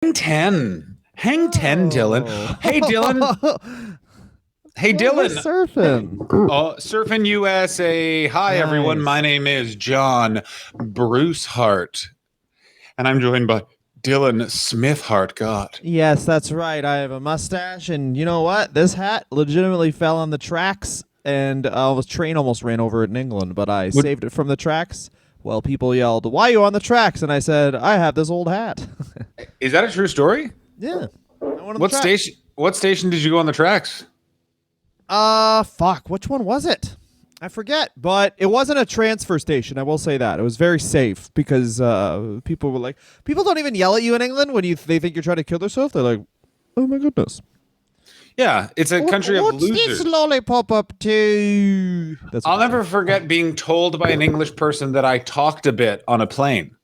Hang 10, Dylan. Hey, Dylan. Hey, Dylan. Surfing. Oh, Surfing USA. Hi, everyone. Nice. My name is John Bruce Hart, and I'm joined by Dylan Smith Hart. God. Yes, that's right. I have a mustache, and you know what? This hat legitimately fell on the tracks, and a train almost ran over it in England, but I What, saved it from the tracks. Well, people yelled, "Why are you on the tracks?" And I said, "I have this old hat." is that a true story? Yeah. I went on the What tracks. station? What station did you go on the tracks? Fuck. Which one was it? I forget, but it wasn't a transfer station. I will say that it was very safe because people were like, people don't even yell at you in England when they think you're trying to kill yourself. They're like, "Oh my goodness, Yeah, it's a country of what's losers. this lollipop up to?" That's I'll what never forget being told by an English person that I talked a bit on a plane.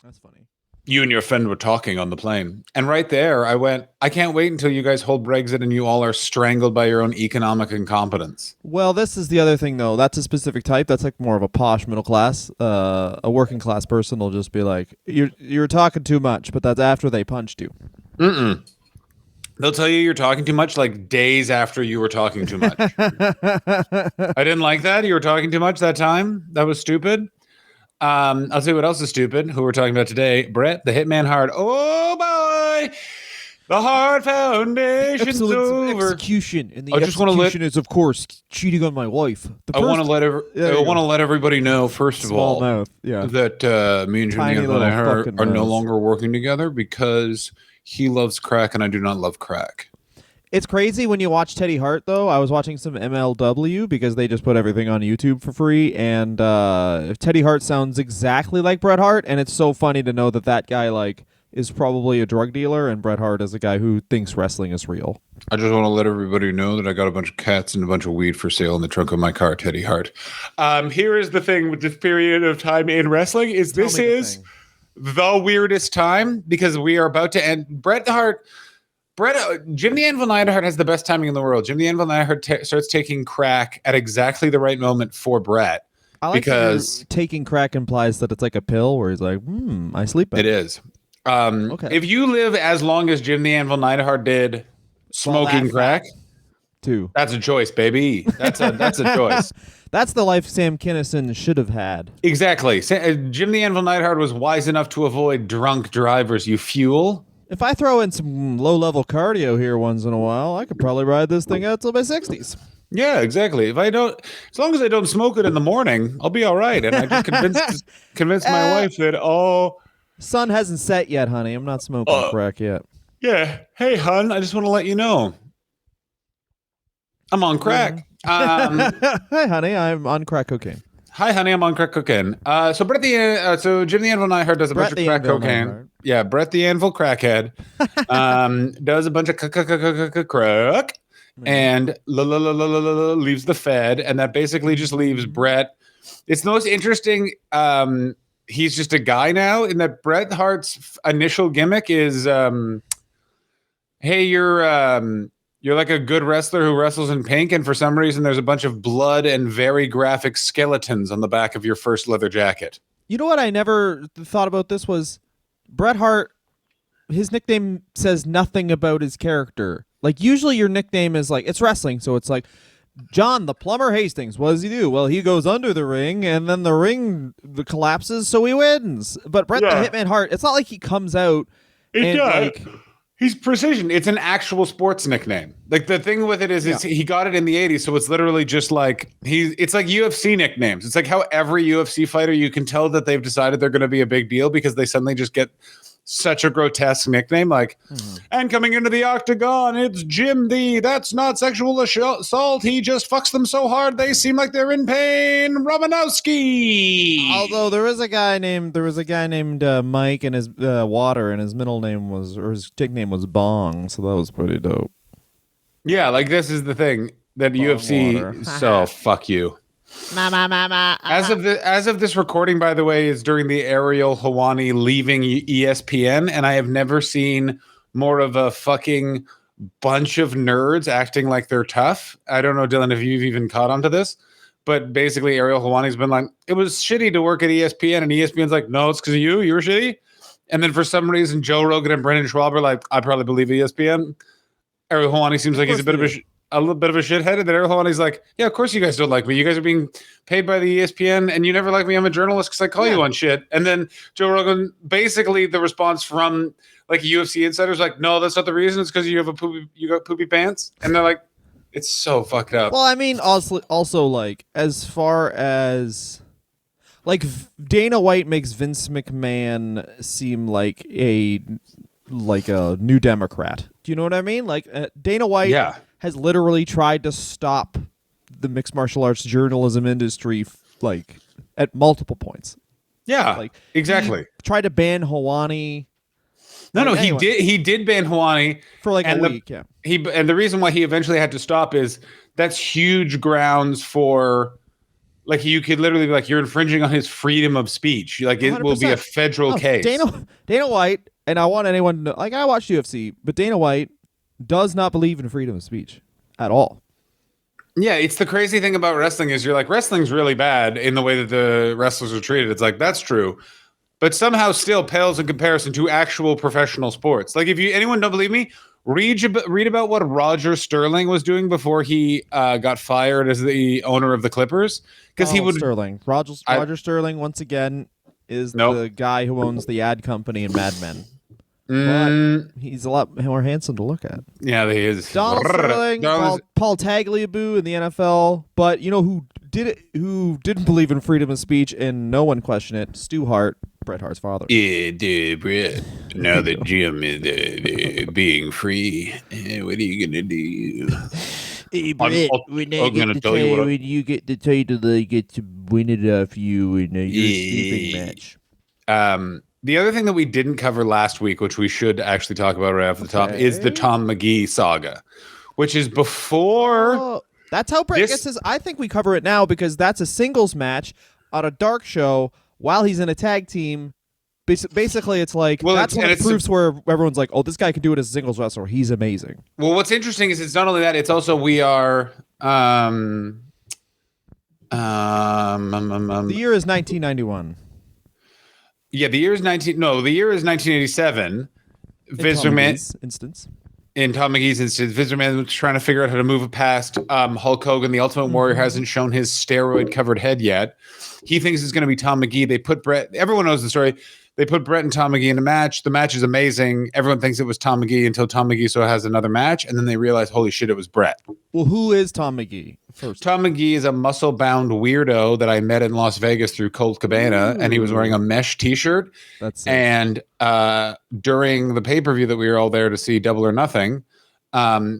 that's funny. You and your friend were talking on the plane. And right there, I went, I can't wait until you guys hold Brexit and you all are strangled by your own economic incompetence. Well, this is the other thing though. That's a specific type. That's like more of a posh middle class. A working class person will just be like, "You're talking too much," but that's after they punched you. Mm-mm. They'll tell you you're talking too much like days after you were talking too much. I didn't like that. You were talking too much that time. That was stupid. I'll tell you what else is stupid, who we're talking about today. Bret, the Hitman Hart. Oh, boy. The Hart Foundation's Excellence of over. execution, and the I just wanna execution is, of course, cheating on my wife. I want to let everybody know, first of Small all, mouth, yeah. that me and Tiny Jimmy little are fucking no mouths. longer working together because he loves crack and I do not love crack. It's crazy when you watch Teddy Hart, though. I was watching some MLW because they just put everything on YouTube for free, and Teddy Hart sounds exactly like Bret Hart, and it's so funny to know that that guy like is probably a drug dealer, and Bret Hart is a guy who thinks wrestling is real. I just want to let everybody know that I got a bunch of cats and a bunch of weed for sale in the trunk of my car, Teddy Hart. Here is the thing with this period of time in wrestling is Tell this me the is thing. the weirdest time because we are about to end. Jim the Anvil Neidhart has the best timing in the world. Jim the Anvil Neidhart starts taking crack at exactly the right moment for Bret. I like Because that taking crack implies that it's like a pill where he's like, I sleep. it is. Okay. If you live as long as Jim the Anvil Neidhart did smoking crack, Too. that's a choice, baby. That's a choice. That's the life Sam Kinison should have had. Exactly. Jim the Anvil Neidhart was wise enough to avoid drunk drivers, you fuel. If I throw in some low-level cardio here once in a while, I could probably ride this thing out till my 60s. Yeah, exactly. As long as I don't smoke it in the morning, I'll be all right. And I just convinced my wife that, Sun hasn't set yet, honey. I'm not smoking crack yet. yeah. Hey, hun, I just want to let you know I'm on crack. Hi, honey. I'm on crack cocaine. Hi, honey. I'm on crack cocaine. So Jim the Anvil Neidhart does a bunch of crack cocaine. Yeah, Bret the Anvil crackhead does a bunch of crack and leaves the Fed, and that basically just leaves Bret. It's the most interesting. He's just a guy now. In that Bret Hart's initial gimmick is, hey, you're like a good wrestler who wrestles in pink, and for some reason there's a bunch of blood and very graphic skeletons on the back of your first leather jacket. You know what I never thought about this was Bret Hart, his nickname says nothing about his character. Like, usually your nickname is like, it's wrestling, so it's like, John the Plumber Hastings, what does he do? Well, he goes under the ring, and then the ring collapses, so he wins. But Bret the Hitman Hart, it's not like he comes out He's precision. It's an actual sports nickname. Like, the thing with it is he got it in the 80s, so it's literally just like it's like UFC nicknames. It's like how every UFC fighter, you can tell that they've decided they're going to be a big deal because they suddenly just get such a grotesque nickname. Like, and coming into the octagon, it's Jim D. That's not sexual assault. He just fucks them so hard they seem like they're in pain. Romanowski. Although there was a guy named Mike, and his Water, and his his nickname was Bong, so that was pretty dope. Yeah, like, this is the thing that UFC. So fuck you. As of this recording, by the way, is during the Ariel Helwani leaving ESPN, and I have never seen more of a fucking bunch of nerds acting like they're tough. I don't know, Dylan, if you've even caught on to this, but basically Ariel Helwani's been like, it was shitty to work at ESPN, and ESPN's like, no, it's because of you. You were shitty. And then for some reason, Joe Rogan and Brendan Schwab are like, I probably believe ESPN. Ariel Helwani seems like he's a little bit of a shithead. And then Ariel Helwani's like, yeah, of course you guys don't like me. You guys are being paid by the ESPN and you never like me. I'm a journalist because I call you on shit. And then Joe Rogan, basically the response from like UFC insiders, like, no, that's not the reason. It's because you got poopy pants. And they're like, it's so fucked up. Well, I mean, also like, as far as like Dana White makes Vince McMahon seem like a new Democrat. Do you know what I mean? Like Dana White has literally tried to stop the mixed martial arts journalism industry like at multiple points. Yeah, like exactly. He tried to ban Helwani. No, he did ban Helwani for like a week. And the reason why he eventually had to stop is that's huge grounds for, like, you could literally be like, you're infringing on his freedom of speech. Like, it 100%. Will be a federal case. Dana White, and I want anyone to know, like, I watch UFC, but Dana White does not believe in freedom of speech at all. Yeah, it's the crazy thing about wrestling is you're like, wrestling's really bad in the way that the wrestlers are treated. It's like, that's true. But somehow still pales in comparison to actual professional sports. Like, if anyone don't believe me, read about what Roger Sterling was doing before he got fired as the owner of the Clippers. Because he would Roger Sterling once again is the guy who owns the ad company in Mad Men. But he's a lot more handsome to look at. Yeah, he is. Donald Sterling, Paul Tagliabue in the NFL. But you know who didn't believe in freedom of speech and no one questioned it? Stu Hart, Bret Hart's father. Yeah, dude, Bret. Now that Jim is being free, what are you gonna do? Hey, Bret, when you get the title, they get to win it off you in a sleeping match. The other thing that we didn't cover last week, which we should actually talk about right off the top, is the Tom McGee saga, which is before. That's how Bret gets his. I think we cover it now because that's a singles match on a dark show while he's in a tag team. Basically, it's like that's one of the proofs where everyone's like, "Oh, this guy can do it as a singles wrestler. He's amazing." Well, what's interesting is it's not only that; it's also we are. The year is 1991. Yeah, the year is 1987. Vince McMahon instance. In Tom McGee's instance, Vince McMahon was trying to figure out how to move it past Hulk Hogan. The Ultimate Warrior hasn't shown his steroid-covered head yet. He thinks it's going to be Tom McGee. They put Bret. Everyone knows the story. They put Bret and Tom McGee in a match. The match is amazing. Everyone thinks it was Tom McGee until Tom McGee has another match, and then they realize, holy shit, it was Bret. Well, who is Tom McGee? Tom McGee is a muscle-bound weirdo that I met in Las Vegas through Colt Cabana, and he was wearing a mesh T-shirt. That's it. And during the pay-per-view that we were all there to see, Double or Nothing,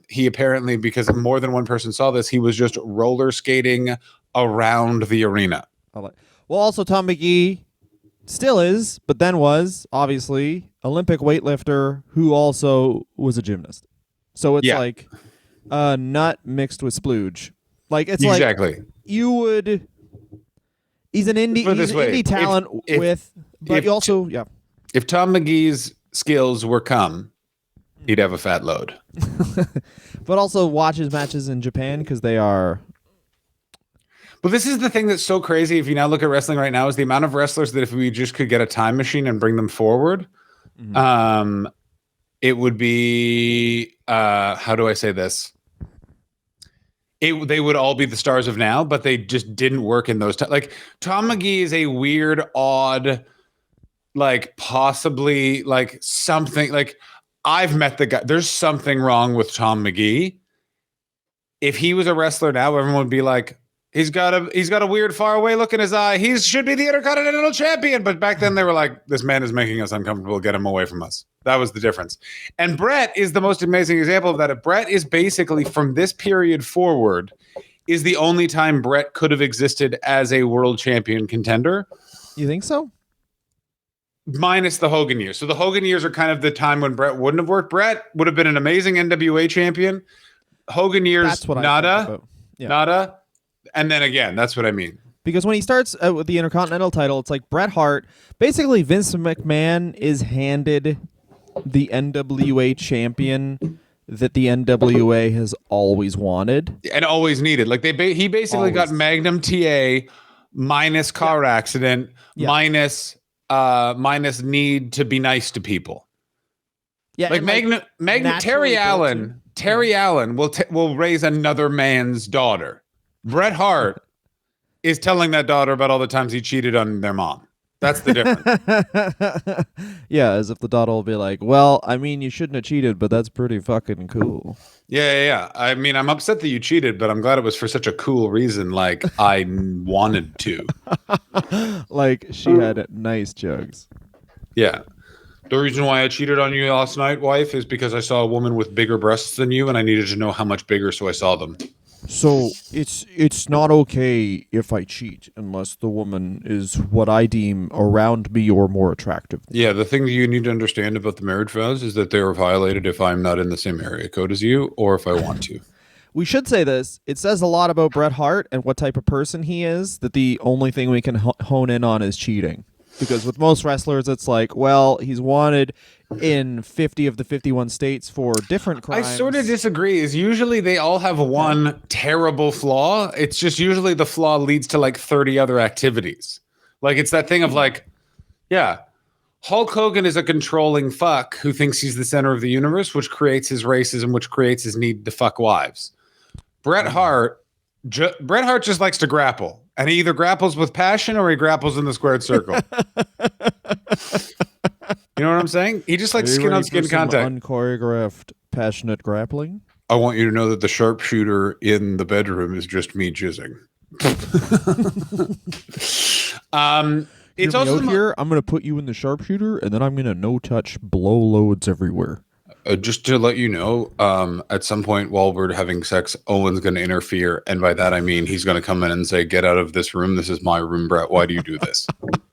he apparently, because more than one person saw this, he was just roller skating around the arena. Well, also Tom McGee still is, but then was, obviously, Olympic weightlifter who also was a gymnast. So it's like a nut mixed with splooge. Like, it's exactly. Like you would... He's an indie talent but you also... Yeah. If Tom McGee's skills were he'd have a fat load. But also watch his matches in Japan because they are... But this is the thing that's so crazy. If you now look at wrestling right now, is the amount of wrestlers that if we just could get a time machine and bring them forward, it would be, how do I say this? They would all be the stars of now, but they just didn't work in those times. Like Tom McGee is a weird, odd, like possibly like something like I've met the guy. There's something wrong with Tom McGee. If he was a wrestler now, everyone would be like, He's got a weird faraway look in his eye. He should be the Intercontinental Champion. But back then they were like, this man is making us uncomfortable. Get him away from us. That was the difference. And Bret is the most amazing example of that. Bret is basically from this period forward is the only time Bret could have existed as a world champion contender. You think so? Minus the Hogan years. So the Hogan years are kind of the time when Bret wouldn't have worked. Bret would have been an amazing NWA champion. Hogan years, that's what nada. Nada. And then again, that's what I mean. Because when he starts with the Intercontinental title, it's like Bret Hart. Basically, Vince McMahon is handed the NWA champion that the NWA has always wanted. And always needed. Like he basically got Magnum TA minus car accident, minus minus need to be nice to people. Yeah, like Terry Allen. Terry Allen will raise another man's daughter. Bret Hart is telling that daughter about all the times he cheated on their mom. That's the difference. Yeah, as if the daughter will be like, well, I mean, you shouldn't have cheated, but that's pretty fucking cool. Yeah. I mean, I'm upset that you cheated, but I'm glad it was for such a cool reason. Like, I wanted to. Like, she had nice jugs. Yeah. The reason why I cheated on you last night, wife, is because I saw a woman with bigger breasts than you, and I needed to know how much bigger, so I saw them. So it's not okay if I cheat unless the woman is what I deem around me or more attractive. Yeah, the thing that you need to understand about the marriage vows is that they are violated if I'm not in the same area code as you or if I want to. We should say this. It says a lot about Bret Hart and what type of person he is that the only thing we can hone in on is cheating. Because with most wrestlers, it's like, well, he's wanted in 50 of the 51 states for different crimes. I sort of disagree. Is usually they all have one terrible flaw. It's just usually the flaw leads to like 30 other activities. Like it's that thing of like, yeah, Hulk Hogan is a controlling fuck who thinks he's the center of the universe, which creates his racism, which creates his need to fuck wives. Bret Hart just likes to grapple. And he either grapples with passion or he grapples in the squared circle. You know what I'm saying? He just likes skin on skin contact. Unchoreographed, passionate grappling. I want you to know that the sharpshooter in the bedroom is just me jizzing. It's also here. I'm going to put you in the sharpshooter, and then I'm going to no-touch blow loads everywhere. Just to let you know, at some point while we're having sex, Owen's going to interfere. And by that, I mean, he's going to come in and say, get out of this room. This is my room, Bret. Why do you do this?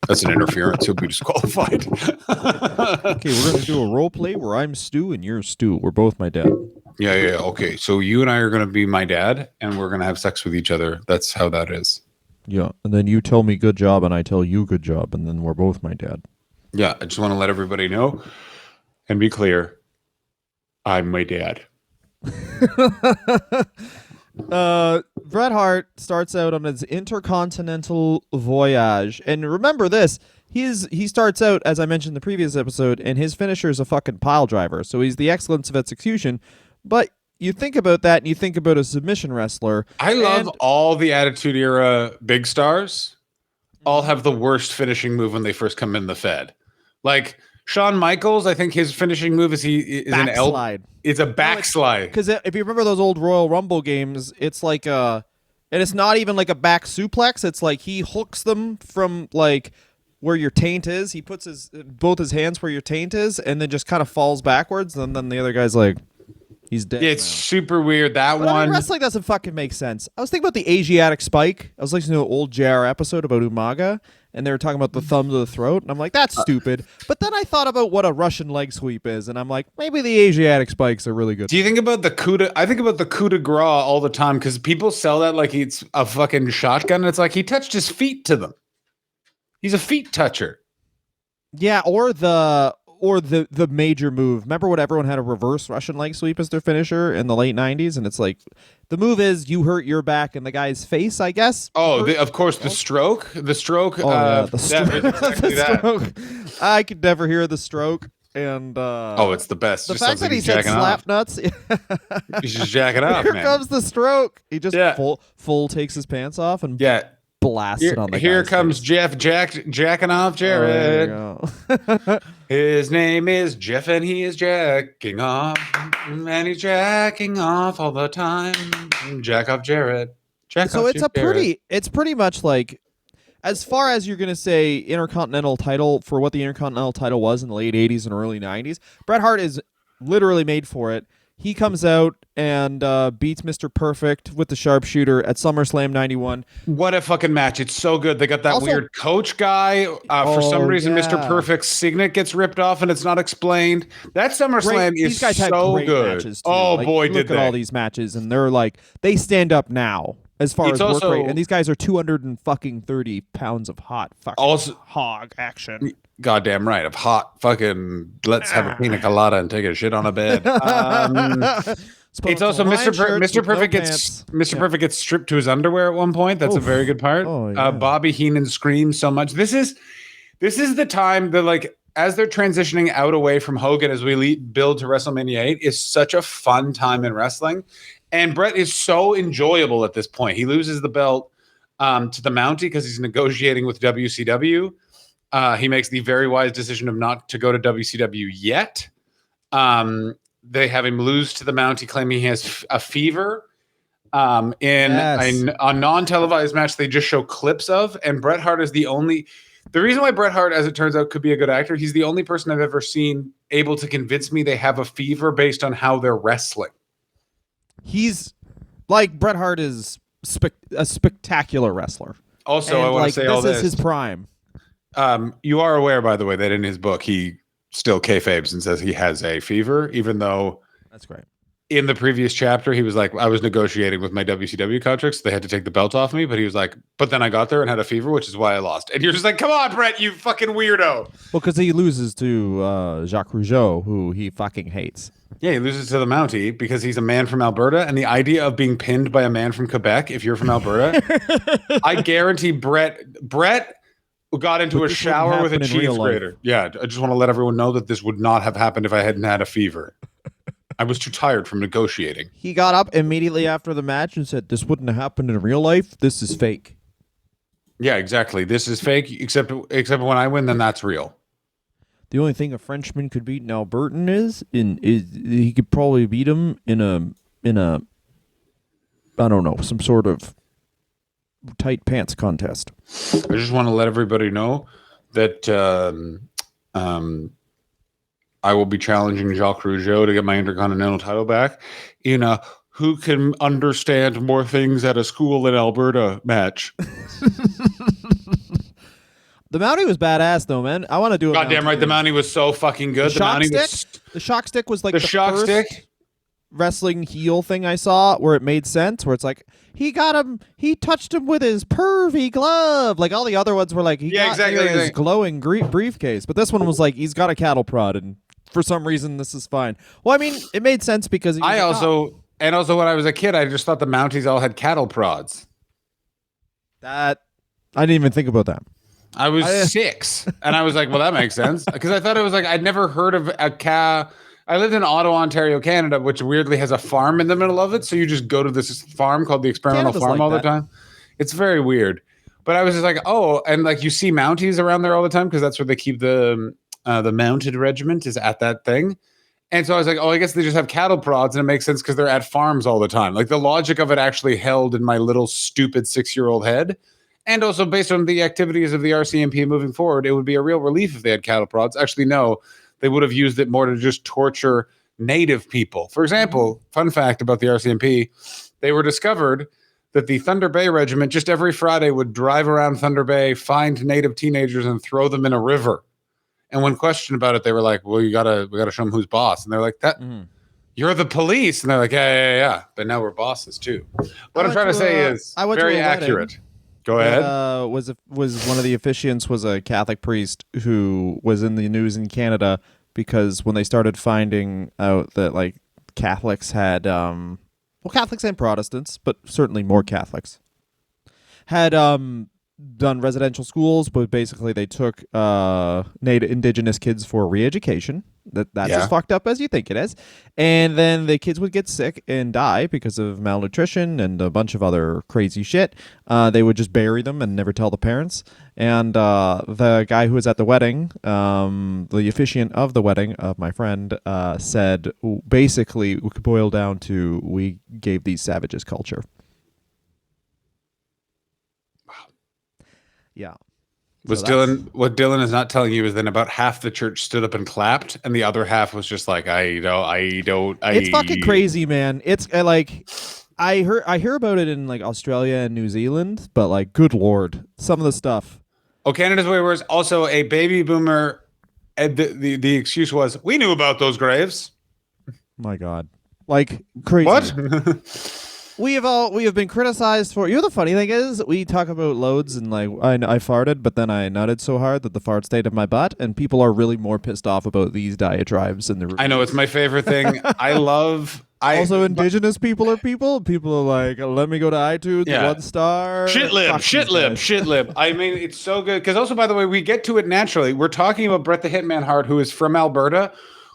That's an interference. He'll be disqualified. Okay, we're going to do a role play where I'm Stu and you're Stu. We're both my dad. Yeah. Okay. So you and I are going to be my dad and we're going to have sex with each other. That's how that is. Yeah. And then you tell me good job and I tell you good job. And then we're both my dad. Yeah. I just want to let everybody know and be clear. I'm my dad. Bret Hart starts out on his intercontinental voyage. And remember this, he starts out, as I mentioned in the previous episode, and his finisher is a fucking pile driver. So he's the excellence of execution. But you think about that and you think about a submission wrestler. I love all the Attitude Era big stars all have the worst finishing move when they first come in the Fed. Like Shawn Michaels, I think his finishing move is backslide. It's a backslide. Because if you remember those old Royal Rumble games, it's like and it's not even like a back suplex. It's like he hooks them from like where your taint is. He puts both his hands where your taint is, and then just kind of falls backwards. And then the other guy's like, he's dead. Yeah, it's super weird. But I mean, wrestling doesn't fucking make sense. I was thinking about the Asiatic spike. I was listening to an old JR episode about Umaga, and they were talking about the thumb to the throat, and I'm like, that's stupid. But then I thought about what a Russian leg sweep is, and I'm like, maybe the Asiatic spikes are really good. Do you think about the coup de? I think about the coup de grace all the time because people sell that like it's a fucking shotgun. And it's like he touched his feet to them. He's a feet toucher. Yeah, or the major move. Remember when everyone had a reverse Russian leg sweep as their finisher in the late 90s? And it's like, the move is you hurt your back in the guy's face, I guess. Oh, of course, the stroke. The stroke. The stroke. I could never hear the stroke. And it's the best. The fact that he said slap nuts. He's just jacking off, Here man. comes the stroke. He just full takes his pants off and blasted on the Here guy's comes face. Jeff jacking off Jared. His name is Jeff and he is jacking off. And he's jacking off all the time. Jack off Jared. It's pretty much like, as far as you're going to say Intercontinental title, for what the Intercontinental title was in the late 80s and early 90s, Bret Hart is literally made for it. He comes out and beats Mr. Perfect with the sharpshooter at SummerSlam 91. What a fucking match. It's so good. They got that weird coach guy. For some reason, Mr. Perfect's signet gets ripped off and it's not explained. That SummerSlam is These guys had so great good. Matches too. Oh, boy, did they. Look at all these matches, and they're like, they stand up now as far as work rate. And these guys are 230 pounds of hot fucking hog action. Goddamn right. Of hot fucking let's have a pina colada and take a shit on a bed. It's also Mr. Perfect gets stripped to his underwear at one point. That's a very good part. Oh, yeah. Bobby Heenan screams so much. This This is the time that, like, as they're transitioning out away from Hogan as we build to WrestleMania 8, is such a fun time in wrestling. And Bret is so enjoyable at this point. He loses the belt to the Mountie because he's negotiating with WCW. He makes the very wise decision of not to go to WCW yet. They have him lose to the Mountie, claiming he has a fever. In a non-televised match they just show clips of, and Bret Hart is the reason why Bret Hart, as it turns out, could be a good actor. He's the only person I've ever seen able to convince me they have a fever based on how they're wrestling. He's like, Bret Hart is a spectacular wrestler. Also, and I want to say all this. This is his prime. You are aware, by the way, that in his book he still kayfabes and says he has a fever, even though that's great. In the previous chapter, he was like, I was negotiating with my WCW contracts. So they had to take the belt off me. But he was like, but then I got there and had a fever, which is why I lost. And you're just like, come on, Bret, you fucking weirdo. Well, because he loses to Jacques Rougeau, who he fucking hates. Yeah, he loses to the Mountie because he's a man from Alberta. And the idea of being pinned by a man from Quebec, if you're from Alberta, I guarantee Bret got into a shower with a cheese grater. Yeah, I just want to let everyone know that this would not have happened if I hadn't had a fever. I was too tired from negotiating. He got up immediately after the match and said, this wouldn't have happened in real life. This is fake. Yeah, exactly. This is fake, except when I win, then that's real. The only thing a Frenchman could beat an Albertan is he could probably beat him in a I don't know, some sort of tight pants contest. I just want to let everybody know that I will be challenging Jacques Rougeau to get my Intercontinental title back in a who can understand more things at a school in Alberta match. The Mountie was badass, though, man. I want to do it. Goddamn right, the Mountie was so fucking good. The shock stick was like the shock first stick wrestling heel thing I saw where it made sense, where it's like, he touched him with his pervy glove. Like all the other ones were like, his glowing briefcase. But this one was like, he's got a cattle prod, and for some reason this is fine. Well, I mean, it made sense because he was and also when I was a kid, I just thought the Mounties all had cattle prods. I didn't even think about that. I was 6, and I was like, well, that makes sense. Because I thought it was like, I'd never heard of a cow. I lived in Ottawa, Ontario, Canada, which weirdly has a farm in the middle of it. So you just go to this farm called the Experimental Farm like all the time. It's very weird. But I was just like, oh, and like you see Mounties around there all the time because that's where they keep the mounted regiment is at that thing. And so I was like, oh, I guess they just have cattle prods, and it makes sense because they're at farms all the time. Like the logic of it actually held in my little stupid 6-year-old head. And also based on the activities of the RCMP moving forward, it would be a real relief if they had cattle prods. Actually, no, they would have used it more to just torture native people. For example, fun fact about the RCMP, they were discovered that the Thunder Bay Regiment just every Friday would drive around Thunder Bay, find native teenagers, and throw them in a river. And when questioned about it, they were like, well, we gotta show them who's boss. And they're like, you're the police. And they're like, yeah. But now we're bosses too. What I'm trying to say is very accurate. Go ahead. Was one of the officiants was a Catholic priest who was in the news in Canada because when they started finding out that like Catholics had, Catholics and Protestants, but certainly more Catholics, had done residential schools, but basically they took native indigenous kids for re-education. That's as fucked up as you think it is. And then the kids would get sick and die because of malnutrition and a bunch of other crazy shit. They would just bury them and never tell the parents. And the guy who was at the wedding, the officiant of the wedding of my friend, said basically it could boil down to we gave these savages culture. Yeah. What Dylan is not telling you is then about half the church stood up and clapped, and the other half was just like, I don't. It's fucking crazy, man. It's like I hear about it in like Australia and New Zealand, but like, good lord, some of the stuff. Oh, Canada's way worse. Also, a baby boomer. The excuse was we knew about those graves. My God, like crazy. What? We have been criticized for. You know, the funny thing is, we talk about loads and like I farted, but then I nutted so hard that the fart stayed in my butt, and people are really more pissed off about these diatribes in the. I know, it's my favorite thing. I love Also, indigenous people are people. People are like, let me go to iTunes, 1 star. Shit lib. I mean, it's so good. Because also, by the way, we get to it naturally. We're talking about Bret the Hitman Hart, who is from Alberta,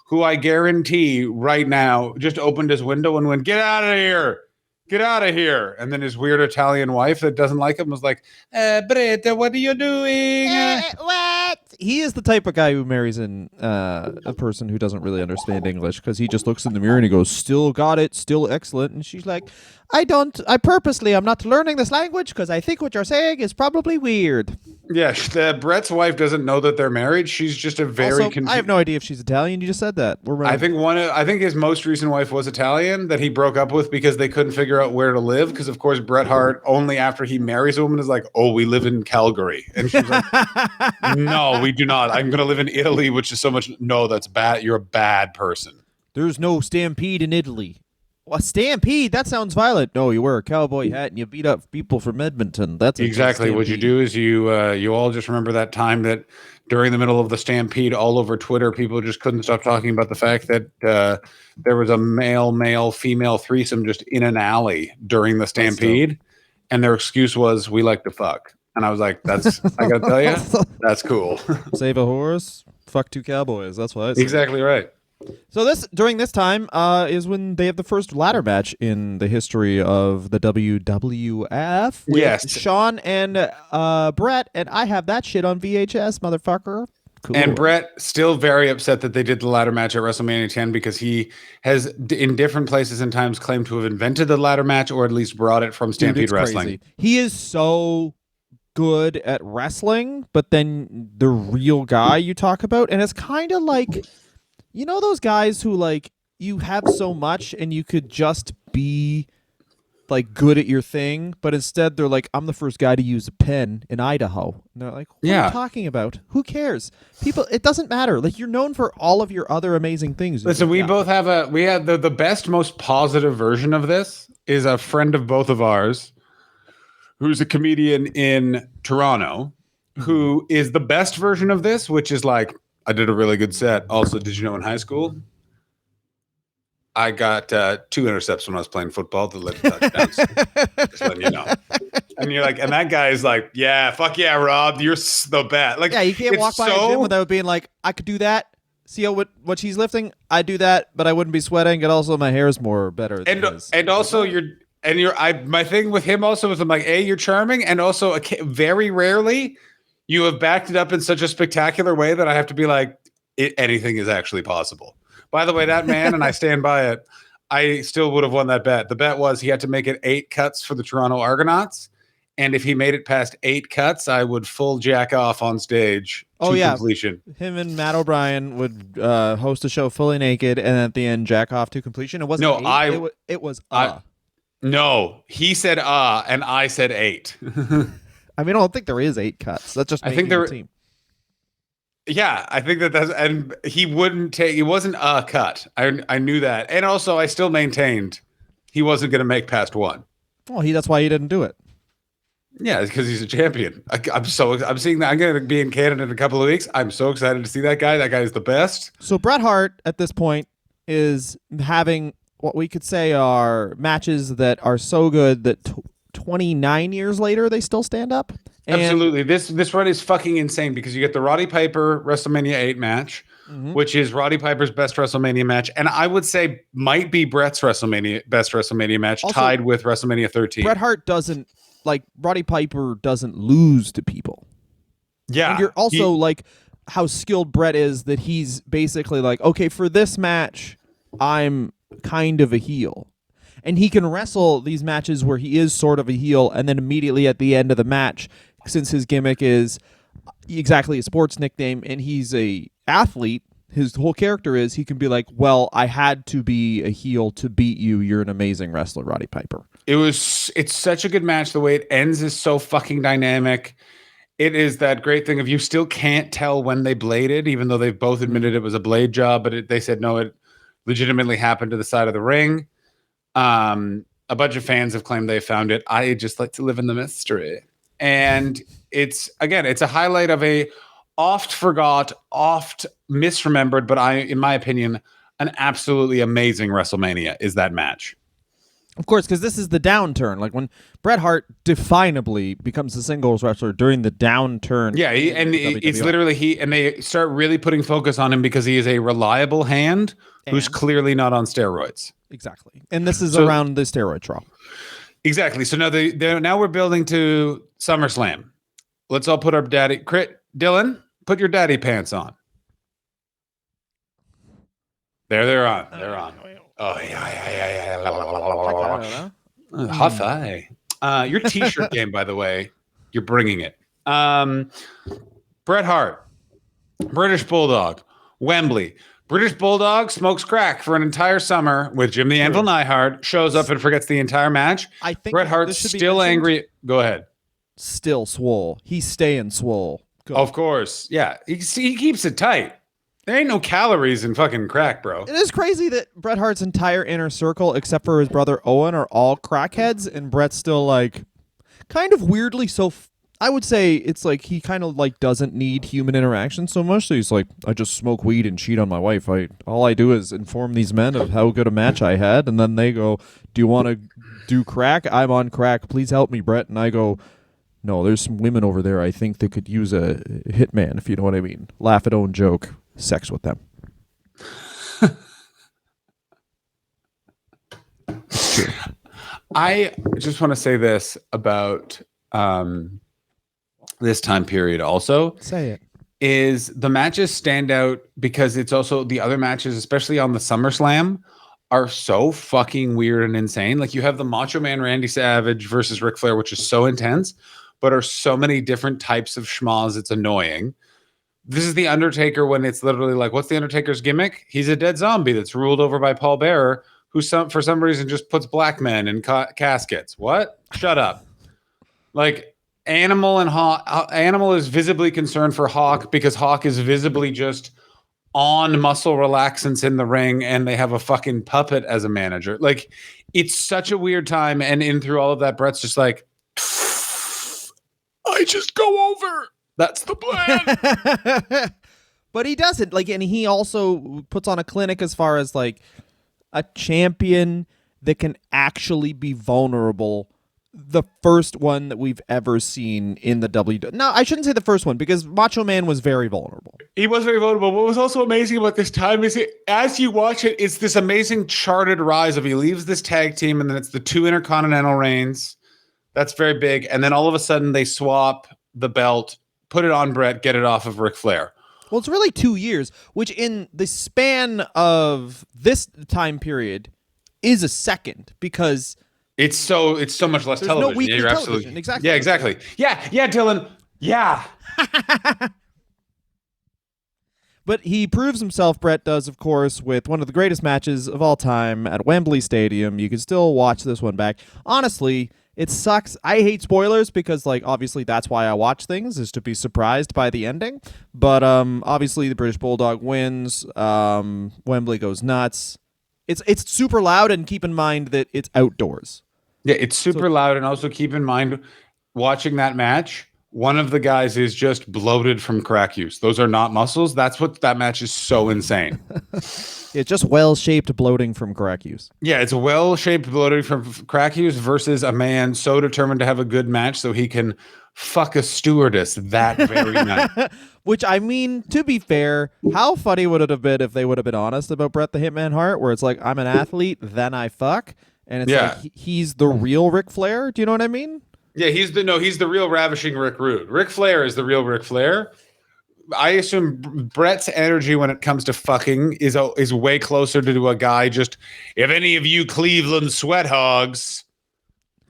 who I guarantee right now just opened his window and went, get out of here. Get out of here. And then his weird Italian wife that doesn't like him was like, Bret, what are you doing? What? He is the type of guy who marries a person who doesn't really understand English because he just looks in the mirror and he goes, still got it, still excellent. And she's like, I'm not learning this language because I think what you're saying is probably weird. Yeah, Bret's wife doesn't know that they're married. She's just a very I have no idea if she's Italian. You just said that. I think his most recent wife was Italian that he broke up with because they couldn't figure out where to live. Because of course, Bret Hart only after he marries a woman is like, oh, we live in Calgary, and she's like, no, we do not. I'm going to live in Italy, which is so much. No, that's bad. You're a bad person. There's no stampede in Italy. A stampede? That sounds violent. No, you wear a cowboy hat and you beat up people from Edmonton. That's exactly what you do. Is you all just remember that time that during the middle of the stampede, all over Twitter, people just couldn't stop talking about the fact that there was a male female threesome just in an alley during the stampede, and their excuse was we like to fuck. And I was like, that's I gotta tell you, that's cool. Save a horse, fuck 2 cowboys. That's what I said. Exactly right. So during this time is when they have the first ladder match in the history of the WWF. Yes, Shawn and Bret, and I have that shit on VHS, motherfucker. Cool. And Bret still very upset that they did the ladder match at WrestleMania 10 because he has, in different places and times, claimed to have invented the ladder match or at least brought it from Stampede Wrestling. Crazy. He is so good at wrestling, but then the real guy you talk about, and it's kind of like, you know those guys who like you have so much and you could just be like good at your thing, but instead they're like, I'm the first guy to use a pen in Idaho. And they're like, what are you talking about? Who cares? People, it doesn't matter. Like, you're known for all of your other amazing things. Listen, we have the best, most positive version of this is a friend of both of ours who's a comedian in Toronto who is the best version of this, which is like, I did a really good set. Also, did you know in high school, I got 2 intercepts when I was playing football that led to touchdowns. Just letting you know. And you're like, and that guy is like, yeah, fuck yeah, Rob, you're the best. Like, yeah, you can't walk by a gym without being like, I could do that. See what she's lifting? I do that, but I wouldn't be sweating. And also, my hair is more better. And also, my thing with him also is I'm like, A, you're charming, and also very rarely you have backed it up in such a spectacular way that I have to be like, anything is actually possible. By the way, that man, and I stand by it, I still would have won that bet. The bet was he had to make it 8 cuts for the Toronto Argonauts. And if he made it past 8 cuts, I would full jack off on stage to completion. Him and Matt O'Brien would host a show fully naked and at the end jack off to completion. It wasn't it was No, he said and I said 8. I mean, I don't think there is 8 cuts. That's just making the team. Yeah, I think that's, and he wouldn't take, it wasn't a cut. I knew that. And also I still maintained he wasn't going to make past 1. Well, that's why he didn't do it. Yeah, it's because he's a champion. I'm seeing that. I'm going to be in Canada in a couple of weeks. I'm so excited to see that guy. That guy is the best. So Bret Hart at this point is having what we could say are matches that are so good that 29 years later they still stand up. Absolutely. This run is fucking insane because you get the Roddy Piper WrestleMania 8 match, which is Roddy Piper's best WrestleMania match, and I would say might be Bret's best WrestleMania match, also, tied with WrestleMania 13. Bret Hart doesn't, like, Roddy Piper doesn't lose to people. Yeah. And you're also like how skilled Bret is that he's basically like, okay, for this match, I'm kind of a heel. And he can wrestle these matches where he is sort of a heel, and then immediately at the end of the match, since his gimmick is exactly a sports nickname and he's a athlete, his whole character is he can be like, well, I had to be a heel to beat you. You're an amazing wrestler, Roddy Piper. It's such a good match. The way it ends is so fucking dynamic. It is that great thing of you still can't tell when they bladed, even though they've both admitted it was a blade job, but they said, no, it legitimately happened to the side of the ring. A bunch of fans have claimed they found it. I just like to live in the mystery. And it's a highlight of a oft forgot, oft misremembered, but in my opinion, an absolutely amazing WrestleMania is that match. Of course, because this is the downturn. Like when Bret Hart definably becomes a singles wrestler during the downturn. Yeah, it's literally and they start really putting focus on him because he is a reliable hand who's clearly not on steroids. Exactly. And this is around the steroid trial. Exactly. So now we're building to SummerSlam. Let's all put our Dylan, put your daddy pants on. They're on. They're on. Oh, yeah. Hot thigh. Your t-shirt game, by the way, you're bringing it. Bret Hart, British Bulldog, Wembley. British Bulldog smokes crack for an entire summer with Jim the Anvil Neidhart, shows up and forgets the entire match. I think Bret Hart's still angry. Go ahead. Still swole. He's staying swole. Go. Of course. Yeah. He keeps it tight. There ain't no calories in fucking crack, bro. It is crazy that Bret Hart's entire inner circle, except for his brother Owen, are all crackheads, and Bret's still like kind of weirdly I would say it's like he kind of like doesn't need human interaction so much. So he's like, I just smoke weed and cheat on my wife. All I do is inform these men of how good a match I had, and then they go, "Do you want to do crack? I'm on crack. Please help me, Bret." And I go, "No, there's some women over there. I think they could use a hitman, if you know what I mean." Laugh at own joke. Sex with them. It's true. I just want to say this about this time period also. Say it. Is the matches stand out because it's also the other matches, especially on the SummerSlam, are so fucking weird and insane. Like you have the Macho Man Randy Savage versus Ric Flair, which is so intense, but are so many different types of schmoz, it's annoying. This is the Undertaker when it's literally like, what's the Undertaker's gimmick? He's a dead zombie that's ruled over by Paul Bearer, who for some reason just puts black men in caskets. What? Shut up. Like Animal and Hawk. Animal is visibly concerned for Hawk because Hawk is visibly just on muscle relaxants in the ring, and they have a fucking puppet as a manager. Like it's such a weird time, and in through all of that, Bret's just like, I just go over. That's the plan. But he doesn't and he also puts on a clinic as far as like a champion that can actually be vulnerable. The first one that we've ever seen in the WWE. No, I shouldn't say the first one because Macho Man was very vulnerable. He was very vulnerable. What was also amazing about this time is as you watch it, it's this amazing charted rise of he leaves this tag team and then it's the 2 Intercontinental reigns. That's very big. And then all of a sudden they swap the belt, put it on Bret, get it off of Ric Flair. Well, it's really 2 years, which in the span of this time period is a second because it's so much less television. No weekly you're television. Absolutely. Exactly. Yeah, exactly. Yeah, Dylan. Yeah. But he proves himself, Bret does, of course, with one of the greatest matches of all time at Wembley Stadium. You can still watch this one back. Honestly, it sucks. I hate spoilers because, obviously that's why I watch things, is to be surprised by the ending. But obviously the British Bulldog wins. Wembley goes nuts. It's super loud, and keep in mind that it's outdoors. Yeah, it's super loud, and also keep in mind, watching that match, one of the guys is just bloated from crack use. Those are not muscles. That's what that match is so insane. It's just well-shaped bloating from crack use. Yeah, it's well-shaped bloating from crack use versus a man so determined to have a good match so he can fuck a stewardess that very night. Which, I mean, to be fair, how funny would it have been if they would have been honest about Bret the Hitman Hart, where it's like, I'm an athlete, then I fuck, and it's like he's the real Ric Flair? Do you know what I mean? Yeah, he's the real ravishing Rick Rude. Ric Flair is the real Ric Flair. I assume Bret's energy when it comes to fucking is way closer to a guy just, if any of you Cleveland sweat hogs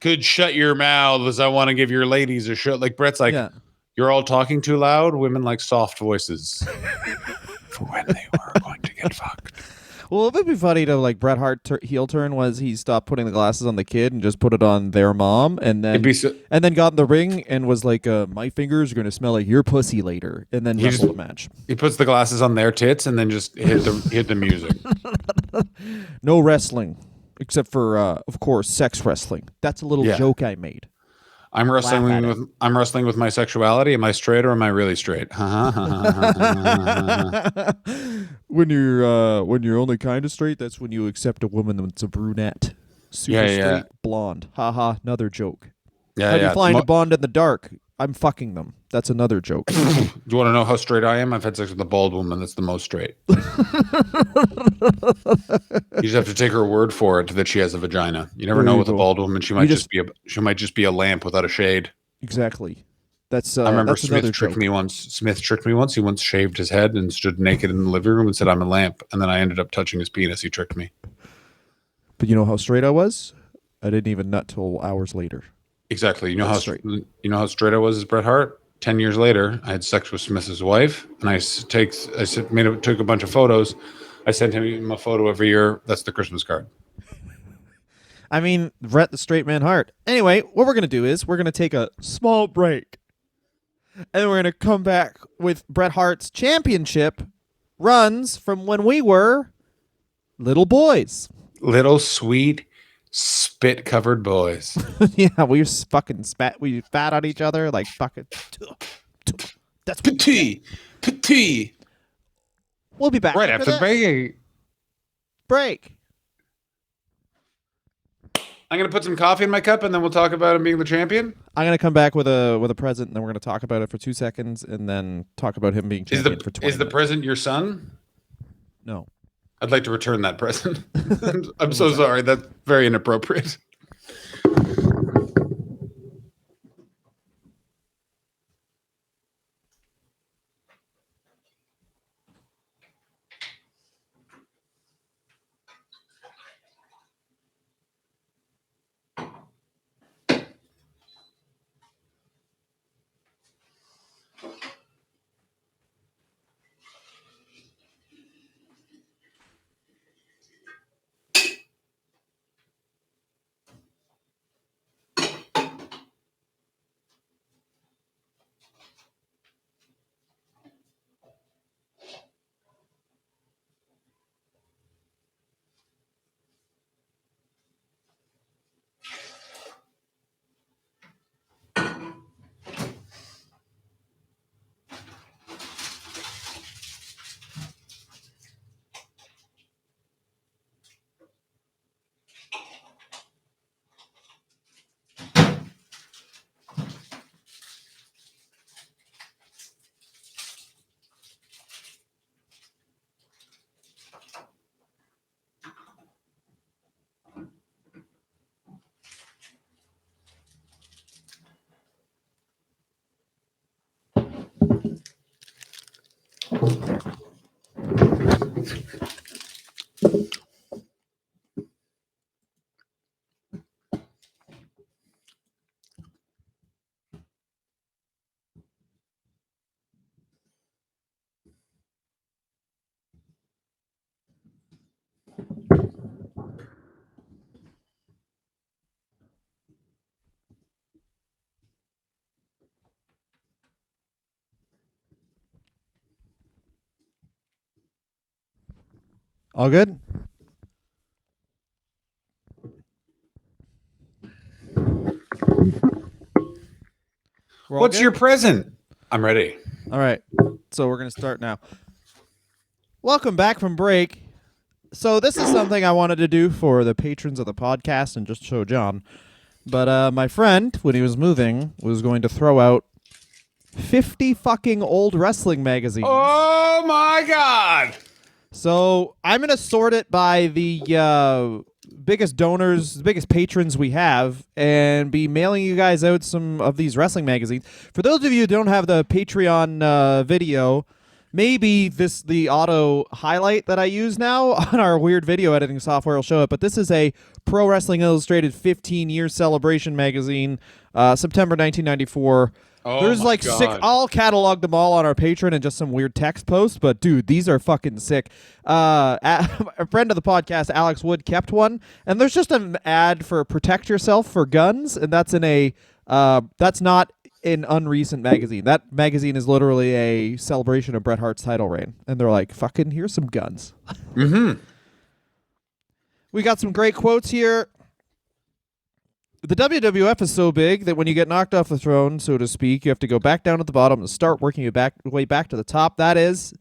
could shut your mouths, I want to give your ladies a shot. Like Bret's like, you're all talking too loud. Women like soft voices for when they were going to get fucked. Well, it would be funny to Bret Hart heel turn was he stopped putting the glasses on the kid and just put it on their mom, and then got in the ring and was like, my fingers are going to smell like your pussy later, and then wrestled the match. He puts the glasses on their tits and then just hit the music. No wrestling except for of course sex wrestling. That's a little joke I made. I'm wrestling with my sexuality. Am I straight or am I really straight? When you're only kind of straight, that's when you accept a woman that's a brunette, super straight, blonde. Haha, another joke. Yeah, How do you find a bond in the dark? I'm fucking them. That's another joke. Do you want to know how straight I am? I've had sex with a bald woman that's the most straight. You just have to take her word for it that she has a vagina. You never know with a bald woman. She might just be a lamp without a shade. Exactly. That's I remember that's Smith tricked me once. He once shaved his head and stood naked in the living room and said, "I'm a lamp." And then I ended up touching his penis. He tricked me. But you know how straight I was? I didn't even nut till hours later. Exactly. You know how straight I was as Bret Hart? 10 years later, I had sex with Smith's wife, and took a bunch of photos. I sent him a photo every year. That's the Christmas card. I mean, Bret the straight man Hart. Anyway, what we're going to do is we're going to take a small break, and we're going to come back with Bret Hart's championship runs from when we were little boys. Little sweet spit-covered boys. Yeah, we fucking spat. We spat on each other like fucking. That's petit. We'll be back right after the break. I'm gonna put some coffee in my cup, and then we'll talk about him being the champion. I'm gonna come back with a present, and then we're gonna talk about it for 2 seconds, and then talk about him being champion for 20 Is the present your son? No. I'd like to return that present. I'm so sorry. That's very inappropriate. All good? What's your present? I'm ready. All right. So we're going to start now. Welcome back from break. So this is something I wanted to do for the patrons of the podcast and just show John. But my friend, when he was moving, was going to throw out 50 fucking old wrestling magazines. Oh my God. So I'm going to sort it by the biggest donors, the biggest patrons we have, and be mailing you guys out some of these wrestling magazines. For those of you who don't have the Patreon video, maybe the auto highlight that I use now on our weird video editing software will show it, but this is a Pro Wrestling Illustrated 15-year celebration magazine, September 1994. Oh, there's like God. 6. I'll catalog them all on our Patreon and just some weird text posts, but dude, these are fucking sick. A friend of the podcast, Alex Wood, kept one, and there's just an ad for Protect Yourself for guns, and that's that's not an unrecent magazine. That magazine is literally a celebration of Bret Hart's title reign, and they're like, fucking here's some guns. Mm-hmm. We got some great quotes here. The WWF is so big that when you get knocked off the throne, so to speak, you have to go back down at the bottom and start working your way back to the top. That is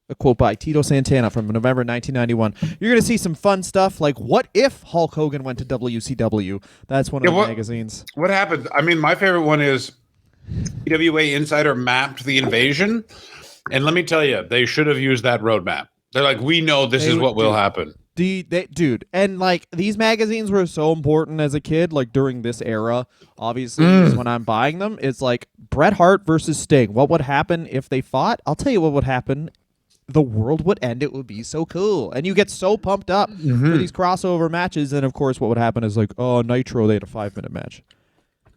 a quote by Tito Santana from November 1991. You're going to see some fun stuff like what if Hulk Hogan went to WCW? That's one of the magazines. What happened? I mean, my favorite one is EWA Insider mapped the invasion. And let me tell you, they should have used that roadmap. They're like, we know this is what will happen. Dude, and like these magazines were so important as a kid, like during this era, obviously, is when I'm buying them. It's like Bret Hart versus Sting. What would happen if they fought? I'll tell you what would happen. The world would end. It would be so cool. And you get so pumped up for these crossover matches. And of course, what would happen is like, oh, Nitro, they had a 5-minute match,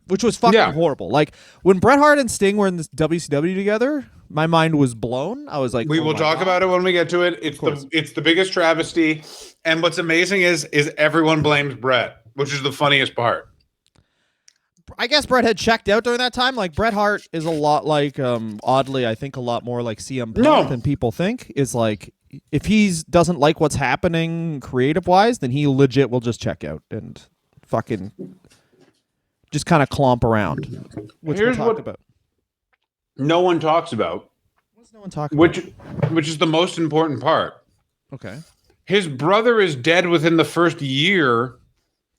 which was fucking horrible. Like when Bret Hart and Sting were in this WCW together, my mind was blown. I was like, we will talk about it when we get to it. It's the biggest travesty. And what's amazing is everyone blames Bret, which is the funniest part. I guess Bret had checked out during that time. Like Bret Hart is a lot like, oddly, I think a lot more like CM Punk than people think. Is like if he doesn't like what's happening creative wise, then he legit will just check out and fucking just kind of clomp around. Which Here's we'll talk about. No one talks about. What's no one talking about? Which is the most important part. Okay. His brother is dead within the first year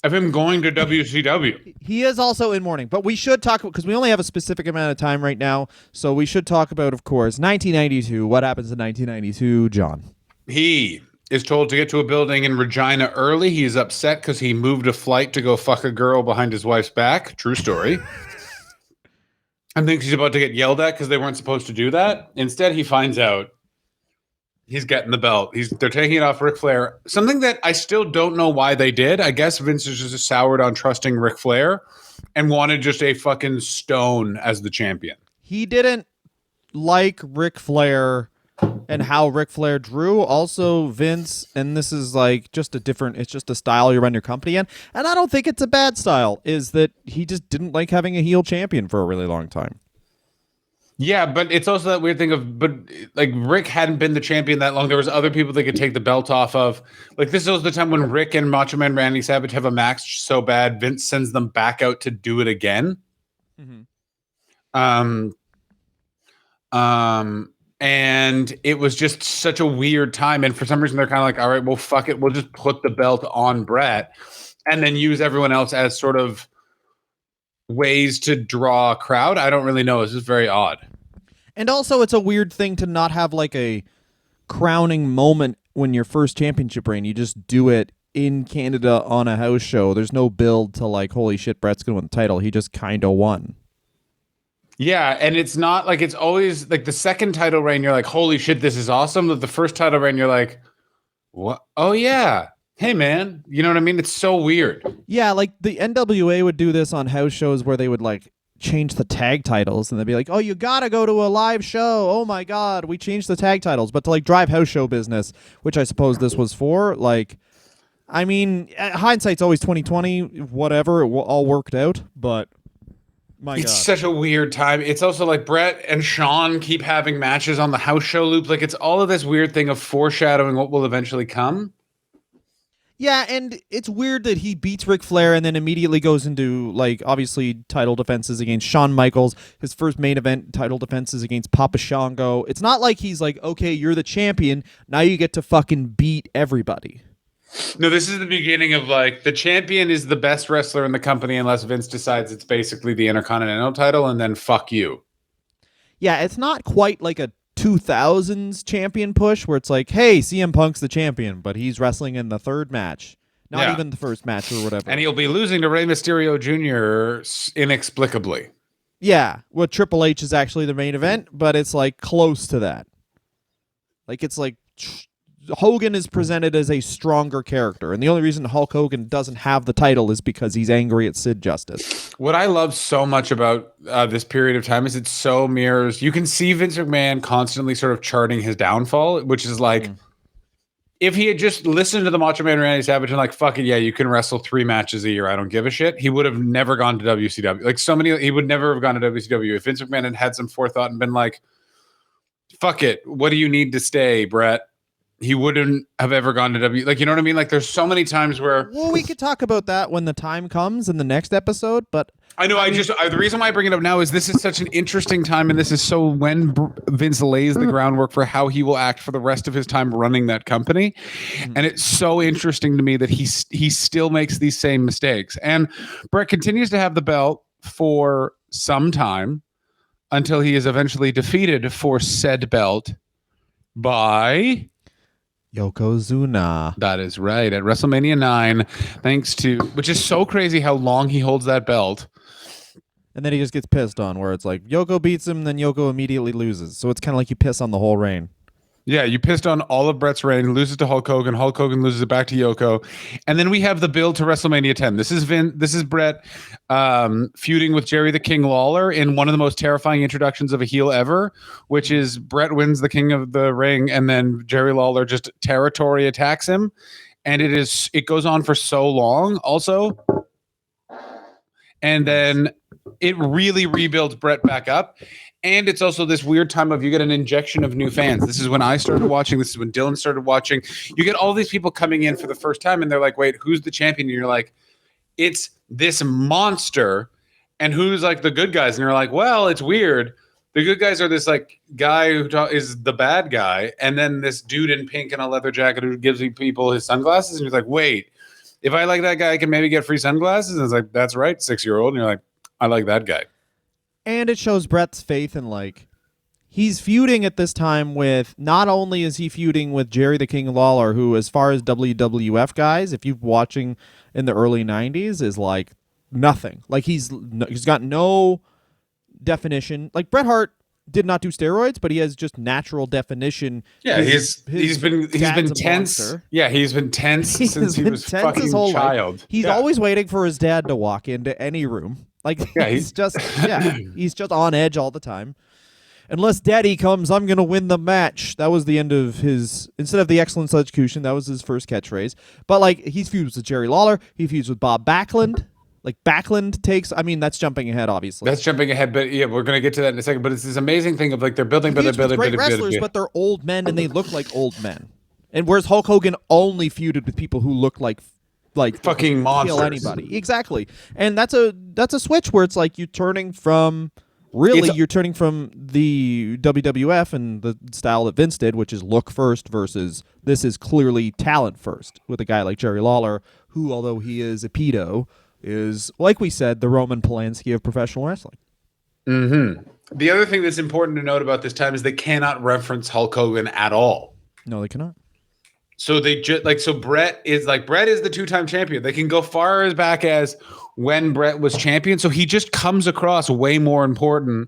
of him going to WCW. He is also in mourning, but we should talk because we only have a specific amount of time right now. So we should talk about, of course, 1992. What happens in 1992, John? He is told to get to a building in Regina early. He's upset because he moved a flight to go fuck a girl behind his wife's back. True story. I think he's about to get yelled at because they weren't supposed to do that. Instead, he finds out he's getting the belt. They're taking it off Ric Flair. Something that I still don't know why they did. I guess Vince is just soured on trusting Ric Flair and wanted just a fucking stone as the champion. He didn't like Ric Flair and how Ric Flair drew. Also, Vince, and this is like just it's just a style you run your company in. And I don't think it's a bad style, is that he just didn't like having a heel champion for a really long time. Yeah, but it's also that weird thing of, but like Rick hadn't been the champion that long. There was other people they could take the belt off of. Like this was the time when Rick and Macho Man Randy Savage have a match so bad, Vince sends them back out to do it again. And it was just such a weird time. And for some reason, they're kind of like, all right, well, fuck it. We'll just put the belt on Bret and then use everyone else as sort of ways to draw a crowd. I don't really know. It's just very odd. And also, it's a weird thing to not have like a crowning moment when your first championship reign. You just do it in Canada on a house show. There's no build to like, holy shit, Bret's going to win the title. He just kind of won. Yeah, and it's not like it's always like the second title reign, you're like, holy shit, this is awesome. The first title reign, you're like, what? Oh, yeah. Hey, man. You know what I mean? It's so weird. Yeah, like the NWA would do this on house shows where they would like change the tag titles and they'd be like, oh, you got to go to a live show. Oh, my God, we changed the tag titles. But to like drive house show business, which I suppose this was for, like, I mean, hindsight's always 20/20, whatever. It all worked out, but... It's such a weird time. It's also like Bret and Shawn keep having matches on the house show loop. Like it's all of this weird thing of foreshadowing what will eventually come. Yeah, and it's weird that he beats Ric Flair and then immediately goes into, like, obviously title defenses against Shawn Michaels. His first main event title defenses against Papa Shango. It's not like he's like, okay, you're the champion. Now you get to fucking beat everybody. No, this is the beginning of like the champion is the best wrestler in the company unless Vince decides it's basically the Intercontinental title and then fuck you. Yeah, it's not quite like a 2000s champion push where it's like, hey, CM Punk's the champion, but he's wrestling in the third match. Not even the first match or whatever. And he'll be losing to Rey Mysterio Jr. inexplicably. Yeah, well, Triple H is actually the main event, but it's like close to that. Like it's like... Hogan is presented as a stronger character, and the only reason Hulk Hogan doesn't have the title is because he's angry at Sid Justice. What I love so much about this period of time is it so mirrors. You can see Vince McMahon constantly sort of charting his downfall, which is like, if he had just listened to the Macho Man Randy Savage and like, fuck it, yeah, you can wrestle 3 matches a year, I don't give a shit, he would have never gone to WCW. Like he would never have gone to WCW if Vince McMahon had some forethought and been like, fuck it, what do you need to stay, Bret? he wouldn't have ever gone to like, you know what I mean? Like, there's so many times where. Well, we could talk about that when the time comes in the next episode, but. I know. The reason why I bring it up now is this is such an interesting time, and this is so when Vince lays the groundwork for how he will act for the rest of his time running that company, and it's so interesting to me that he still makes these same mistakes. And Bret continues to have the belt for some time until he is eventually defeated for said belt by Yokozuna. That is right, at WrestleMania 9. Thanks to, which is so crazy how long he holds that belt. And then he just gets pissed on where it's like Yoko beats him, then Yoko immediately loses. So it's kind of like you piss on the whole reign. Yeah, you pissed on all of Bret's reign, loses to Hulk Hogan. Hulk Hogan loses it back to Yoko. And then we have the build to WrestleMania 10. This is Bret feuding with Jerry the King Lawler in one of the most terrifying introductions of a heel ever, which is Bret wins the King of the Ring, and then Jerry Lawler just territory attacks him. And it goes on for so long also. And then it really rebuilds Bret back up. And it's also this weird time of you get an injection of new fans. This is when I started watching. This is when Dylan started watching. You get all these people coming in for the first time, and they're like, wait, who's the champion? And you're like, it's this monster. And who's like the good guys? And you're like, well, it's weird. The good guys are this like guy who is the bad guy. And then this dude in pink and a leather jacket who gives people his sunglasses. And you're like, wait, if I like that guy, I can maybe get free sunglasses. And it's like, that's right, 6-year-old. And you're like, I like that guy. And it shows Bret's faith in, like, he's feuding at this time with, not only is he feuding with Jerry the King Lawler, who, as far as WWF guys, if you're watching in the early 90s, is like nothing. Like, he's got no definition. Like, Bret Hart did not do steroids, but he has just natural definition. Yeah, he's been tense. Monster. Yeah, he's been tense since he was fucking child. Life. He's always waiting for his dad to walk into any room. Like, yeah, he's just on edge all the time. Unless Daddy comes, I'm going to win the match. That was the end of his, instead of the excellence execution, that was his first catchphrase. But, like, he's feuds with Jerry Lawler. He feuds with Bob Backlund. Like, Backlund takes, I mean, that's jumping ahead, obviously. That's jumping ahead, but yeah, we're going to get to that in a second. But it's this amazing thing of, like, they're building. Great wrestlers, but they're old men, and they look like old men. And whereas Hulk Hogan only feuded with people who look like fucking monsters. Kill anybody. Exactly. And that's a switch where it's like you're turning from the WWF and the style that Vince did, which is look first, versus this is clearly talent first with a guy like Jerry Lawler, who, although he is a pedo, is, like we said, the Roman Polanski of professional wrestling. Mm-hmm. The other thing that's important to note about this time is they cannot reference Hulk Hogan at all. No, they cannot. So Bret is the two-time champion. They can go far as back as when Bret was champion. So he just comes across way more important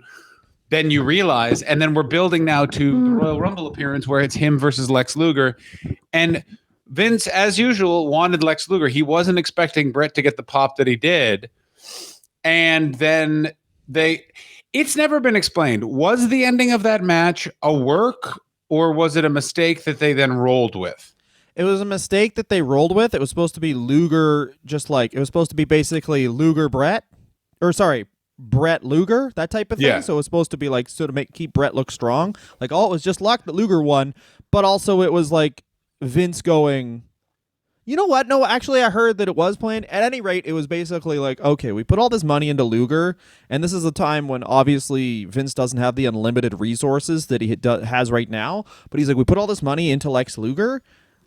than you realize. And then we're building now to the Royal Rumble appearance where it's him versus Lex Luger. And Vince, as usual, wanted Lex Luger. He wasn't expecting Bret to get the pop that he did. And then it's never been explained. Was the ending of that match a work, or was it a mistake that they then rolled with? It was a mistake that they rolled with. It was supposed to be Luger, it was supposed to be basically Luger Bret, Bret Luger, that type of thing. Yeah. So it was supposed to be like sort of keep Bret look strong. Like, oh, it was just luck that Luger won, but also it was like Vince going, you know what? No, actually, I heard that it was planned. At any rate, it was basically like, okay, we put all this money into Luger, and this is a time when obviously Vince doesn't have the unlimited resources that he has right now. But he's like, we put all this money into Lex Luger.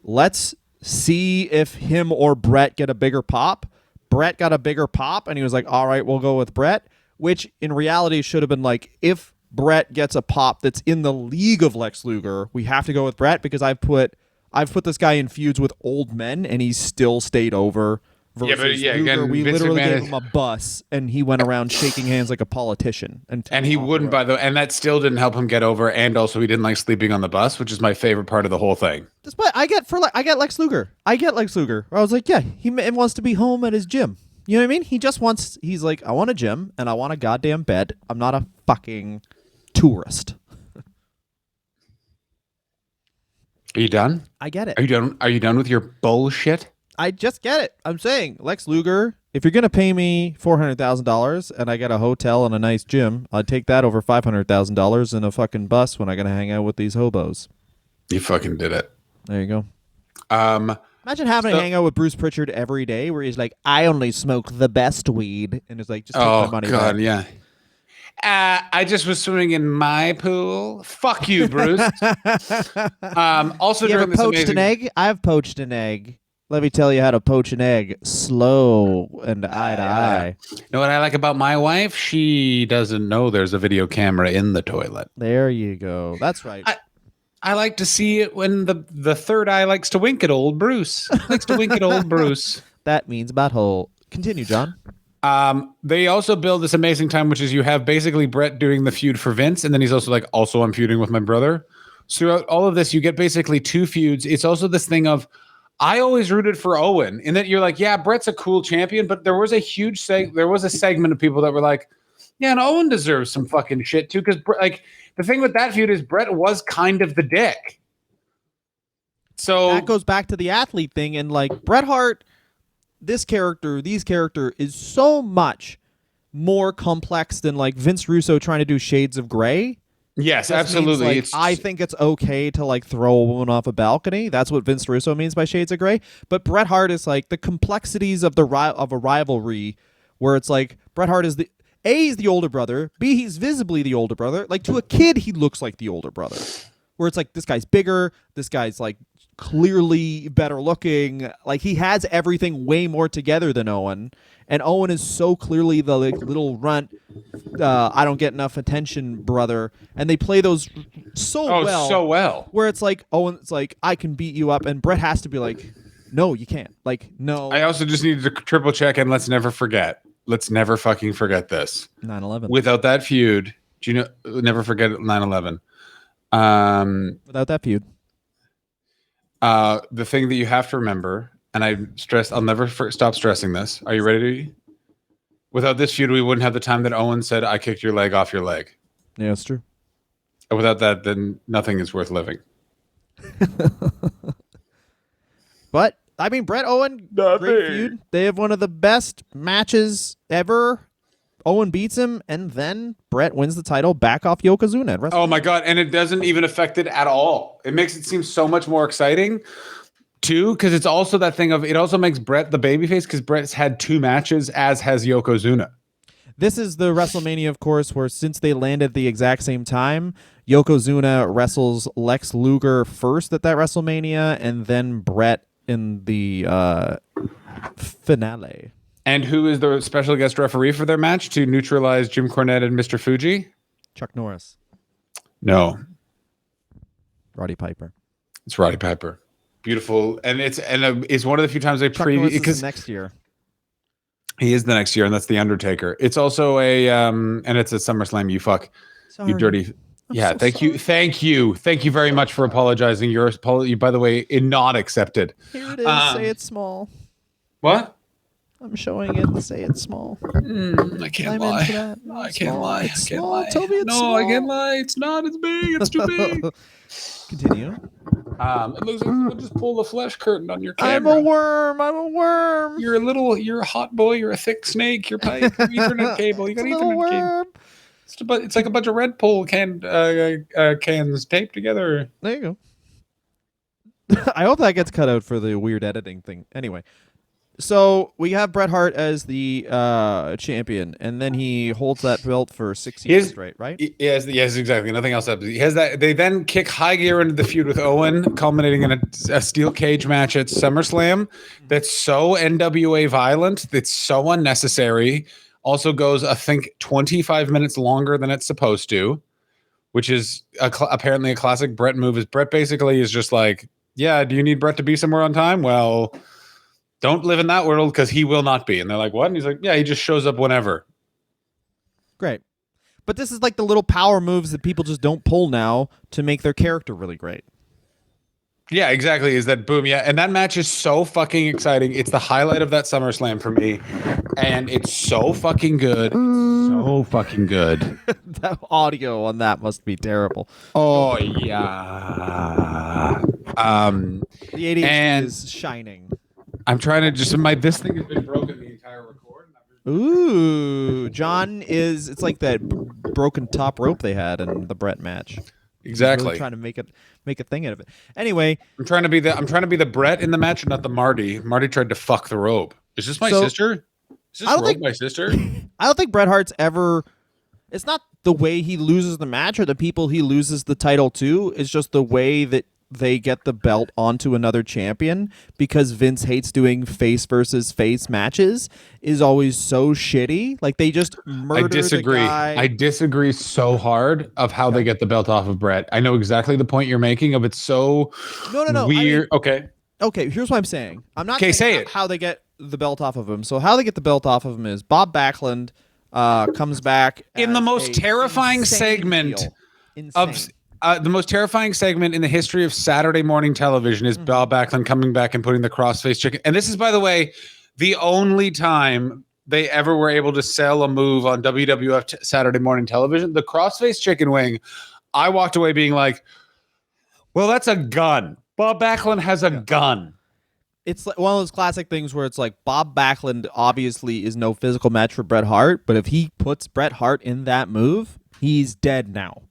Let's see if him or Bret get a bigger pop. Bret got a bigger pop, and he was like, all right, we'll go with Bret, which in reality should have been like, if Bret gets a pop that's in the league of Lex Luger, we have to go with Bret because I've put this guy in feuds with old men, and he's still stayed over. Luger, again, we literally gave him a bus, and he went around shaking hands like a politician. And he wouldn't, and that still didn't help him get over. And also, he didn't like sleeping on the bus, which is my favorite part of the whole thing. Despite I get Lex Luger. I was like, yeah, he wants to be home at his gym. You know what I mean? He's like, I want a gym and I want a goddamn bed. I'm not a fucking tourist. Are you done? I get it. Are you done with your bullshit? I just get it. I'm saying, Lex Luger, if you're going to pay me $400,000 and I get a hotel and a nice gym, I'd take that over $500,000 in a fucking bus when I got to hang out with these hobos. You fucking did it. There you go. Um, Imagine having to hang out with Bruce Pritchard every day, where he's like, "I only smoke the best weed," and it's like, "Just take my money back." Yeah. I just was swimming in my pool. Fuck you, Bruce. Also, you during ever this poached amazing... an egg? I've poached an egg. Let me tell you how to poach an egg, slow and eye to eye. You know what I like about my wife? She doesn't know there's a video camera in the toilet. There you go. That's right. I like to see it when the third eye likes to wink at old Bruce. Likes to wink at old Bruce. That means butthole. Continue, John. They also build this amazing time, which is you have basically Bret doing the feud for Vince, and then he's also like, also I'm feuding with my brother. So throughout all of this, you get basically two feuds. It's also this thing of, I always rooted for Owen, in that you're like, yeah, Bret's a cool champion, but there was a huge there was a segment of people that were like, yeah, and Owen deserves some fucking shit too, because like the thing with that feud is Bret was kind of the dick. So that goes back to the athlete thing, and like Bret Hart, these character is so much more complex than like Vince Russo trying to do Shades of Grey. Yes, absolutely. Means, like, I think it's okay to like throw a woman off a balcony. That's what Vince Russo means by Shades of Grey. But Bret Hart is like the complexities of of a rivalry, where it's like Bret Hart is he's the older brother. B, he's visibly the older brother. Like to a kid, he looks like the older brother. Where it's like this guy's bigger, this guy's like clearly better looking. Like he has everything way more together than Owen. And Owen is so clearly the like little runt, I don't get enough attention brother. And they play those so well. Where it's like Owen's like, I can beat you up, and Bret has to be like, no, you can't. Like, no. I also just needed to triple check, and let's never forget. Let's never fucking forget this. 9/11. Without that feud, do you know? Never forget 9/11. Without that feud. The thing that you have to remember, and I'll never stop stressing this. Are you ready? Without this feud, we wouldn't have the time that Owen said, I kicked your leg off your leg. Yeah, that's true. And without that, then nothing is worth living. But, I mean, Bret Owen, great feud. They have one of the best matches ever. Owen beats him, and then Bret wins the title back off Yokozuna. Oh my God. And it doesn't even affect it at all. It makes it seem so much more exciting too, because it's also that thing of, it also makes Bret the babyface, because Bret's had two matches, as has Yokozuna. This is the WrestleMania, of course, where since they landed at the exact same time, Yokozuna wrestles Lex Luger first at that WrestleMania, and then Bret in the finale. And who is the special guest referee for their match to neutralize Jim Cornette and Mr. Fuji? Chuck Norris. No. Roddy Piper. It's Roddy Piper. Beautiful. And it's one of the few times they preview, because next year. He is the next year, and that's The Undertaker. It's also and it's a SummerSlam, you fuck. Sorry. You dirty. Thank you very much for apologizing. Your apology, by the way, not accepted. Here it is. Say it's small. What? I'm showing it and say it's small. I can't lie. I can't lie. It's small. Tell me it's small. I can't lie. It's not. It's big. It's too big. Continue. It looks like we'll just pull the flesh curtain on your camera. I'm a worm. You're a hot boy. You're a thick snake. You're pipe. Ethernet cable. You got Ethernet cable. It's like a bunch of Red Bull cans taped together. There you go. I hope that gets cut out for the weird editing thing. Anyway. So we have Bret Hart as the champion, and then he holds that belt for 6 years straight, right? Yes, exactly. Nothing else happens. He has that. They then kick high gear into the feud with Owen, culminating in a steel cage match at SummerSlam. That's so NWA violent. That's so unnecessary. Also goes, I think, 25 minutes longer than it's supposed to, which is apparently a classic Bret move. Is Bret basically is just like, yeah, do you need Bret to be somewhere on time? Well, don't live in that world, because he will not be. And they're like, what? And he's like, yeah, he just shows up whenever. Great. But this is like the little power moves that people just don't pull now to make their character really great. Yeah, exactly. Is that boom? Yeah. And that match is so fucking exciting. It's the highlight of that SummerSlam for me. And it's so fucking good. So fucking good. That audio on that must be terrible. Oh, yeah. The ADHD is shining. I'm trying to this thing has been broken the entire record. Ooh, John it's like that broken top rope they had in the Bret match. Exactly. Really trying to make a thing out of it. Anyway, I'm trying to be the Bret in the match, not the Marty. Marty tried to fuck the robe. Is this my sister? Is this robe my sister? I don't think Bret Hart's ever. It's not the way he loses the match or the people he loses the title to. It's just the way that they get the belt onto another champion, because Vince hates doing face versus face matches, is always so shitty. Like, they just murder the guy. I disagree so hard of how they get the belt off of Bret. I know exactly the point you're making of it's so weird. I mean, okay, here's what I'm saying. I'm not saying how they get the belt off of him. So how they get the belt off of him is Bob Backlund comes back in the most terrifying segment of the most terrifying segment in the history of Saturday morning television is Bob Backlund coming back and putting the crossface chicken. And this is, by the way, the only time they ever were able to sell a move on WWF Saturday morning television. The crossface chicken wing, I walked away being like, well, that's a gun. Bob Backlund has a gun. It's like one of those classic things where it's like Bob Backlund obviously is no physical match for Bret Hart, but if he puts Bret Hart in that move, he's dead now.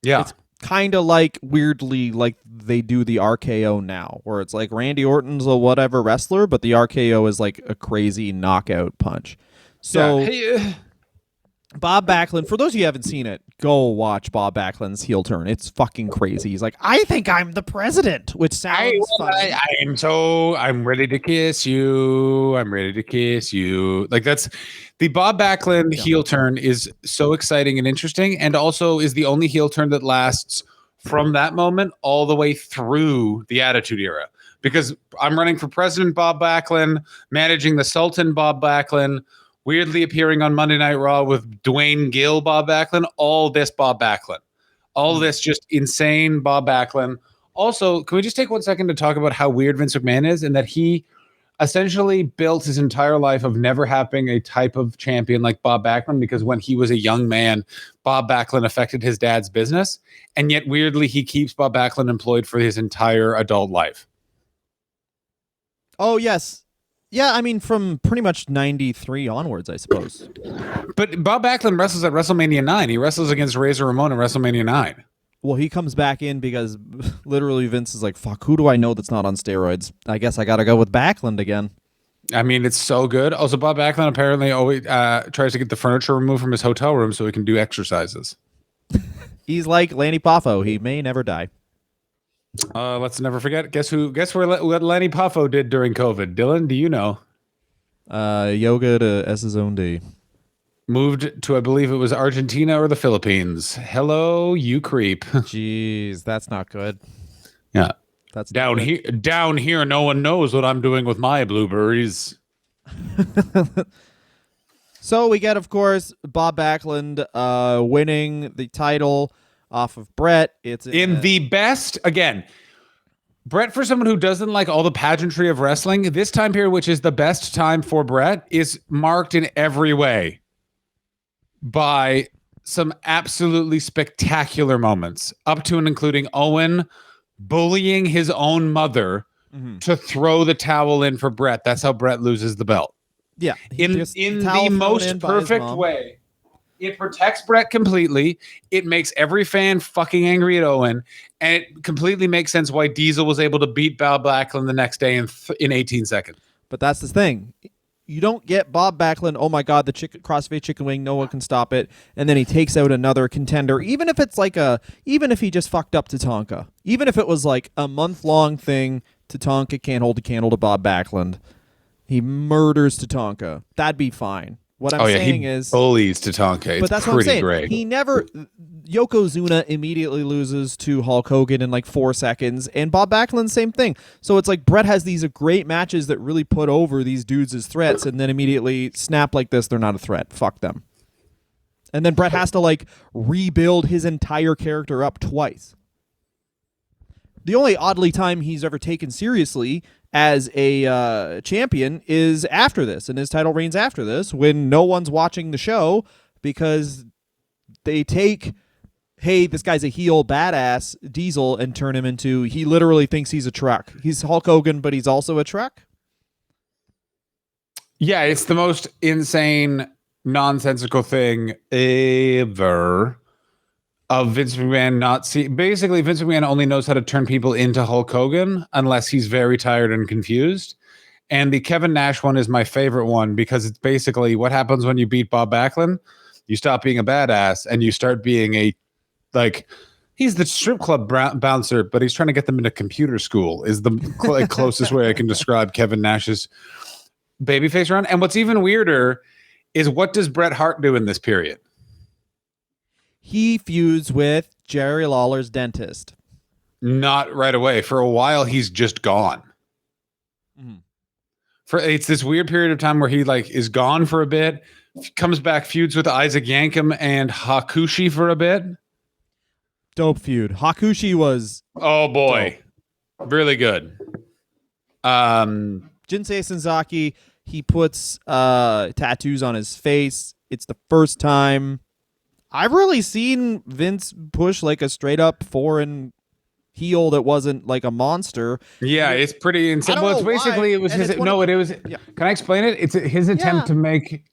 Yeah. It's kind of like weirdly like they do the RKO now, where it's like Randy Orton's a whatever wrestler, but the RKO is like a crazy knockout punch. So Bob Backlund, for those of you who haven't seen it, go watch Bob Backlund's heel turn. It's fucking crazy. He's like, I think I'm the president, which sounds funny. I'm ready to kiss you. I'm ready to kiss you. Like, that's the Bob Backlund heel turn is so exciting and interesting, and also is the only heel turn that lasts from that moment all the way through the Attitude Era. Because I'm running for president Bob Backlund, managing the Sultan Bob Backlund, weirdly appearing on Monday Night Raw with Dwayne Gill Bob Backlund, all this Bob Backlund. All this just insane Bob Backlund. Also, can we just take 1 second to talk about how weird Vince McMahon is, and that he essentially built his entire life of never having a type of champion like Bob Backlund, because when he was a young man, Bob Backlund affected his dad's business, and yet weirdly he keeps Bob Backlund employed for his entire adult life. Oh, yes. Yeah, I mean, from pretty much 93 onwards, I suppose. But Bob Backlund wrestles at WrestleMania 9. He wrestles against Razor Ramon at WrestleMania 9. Well, he comes back in because literally Vince is like, fuck, who do I know that's not on steroids? I guess I got to go with Backlund again. I mean, it's so good. Also, Bob Backlund apparently always tries to get the furniture removed from his hotel room so he can do exercises. He's like Lanny Poffo. He may never die. Let's never forget. Guess what Lenny Poffo did during COVID? Dylan, do you know? Yoga to SSOD. Moved to, I believe it was Argentina or the Philippines. Hello, you creep. Jeez, that's not good. Yeah. That's down here. Down here, no one knows what I'm doing with my blueberries. So we get, of course, Bob Backlund winning the title off of Bret. It's in the best, again, Bret, for someone who doesn't like all the pageantry of wrestling, this time period, which is the best time for Bret, is marked in every way by some absolutely spectacular moments, up to and including Owen bullying his own mother to throw the towel in for Bret. That's how Bret loses the belt. Yeah. In the most perfect way. It protects Bret completely. It makes every fan fucking angry at Owen. And it completely makes sense why Diesel was able to beat Bob Backlund the next day in 18 seconds. But that's the thing. You don't get Bob Backlund, oh my God, the crossface chicken wing, no one can stop it. And then he takes out another contender, even if it's like even if he just fucked up Tatanka. Even if it was like a month-long thing, Tatanka can't hold a candle to Bob Backlund. He murders Tatanka. That'd be fine. What I'm saying is bullies Tatanka. But that's what I'm saying. Great. He never Yokozuna immediately loses to Hulk Hogan in like 4 seconds, and Bob Backlund, same thing. So it's like Bret has these great matches that really put over these dudes as threats, and then immediately snap like this, they're not a threat. Fuck them. And then Bret has to like rebuild his entire character up twice. The only oddly time he's ever taken seriously as a champion is after this, and his title reigns after this, when no one's watching the show because they take, hey, this guy's a heel badass, Diesel, and turn him into, he literally thinks he's a truck. He's Hulk Hogan, but he's also a truck? Yeah, it's the most insane, nonsensical thing ever. of Vince McMahon not see. Basically, Vince McMahon only knows how to turn people into Hulk Hogan unless he's very tired and confused. And the Kevin Nash one is my favorite one because it's basically what happens when you beat Bob Backlund. You stop being a badass and you start being a, like, he's the strip club bouncer, but he's trying to get them into computer school is the closest way I can describe Kevin Nash's babyface run. And what's even weirder is, what does Bret Hart do in this period? He feuds with Jerry Lawler's dentist. Not right away. For a while, he's just gone. Mm-hmm. It's this weird period of time where he like is gone for a bit, comes back, feuds with Isaac Yankem and Hakushi for a bit. Dope feud. Hakushi was oh boy, dope. Really good. Jinsei Senzaki, he puts tattoos on his face. It's the first time I've really seen Vince push like a straight up foreign heel that wasn't like a monster. Yeah, it's pretty insane. Well, it's basically it was his. No, it was. Yeah. Can I explain it? It's his attempt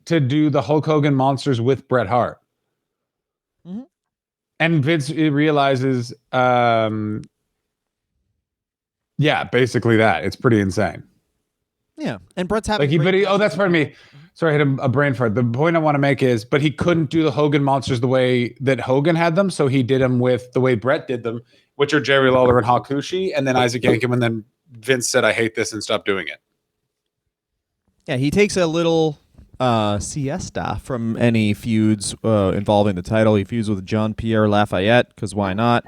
to do the Hulk Hogan monsters with Bret Hart. Mm-hmm. And Vince realizes, basically that. It's pretty insane. Yeah, and Bret's having that's pardon me. Sorry, I had a brain fart. The point I want to make is, but he couldn't do the Hogan monsters the way that Hogan had them, so he did them with the way Bret did them, which are Jerry Lawler and Hakushi, and then Isaac Yankem, and then Vince said, I hate this, and stopped doing it. Yeah, he takes a little siesta from any feuds involving the title. He feuds with Jean-Pierre Lafayette, because why not?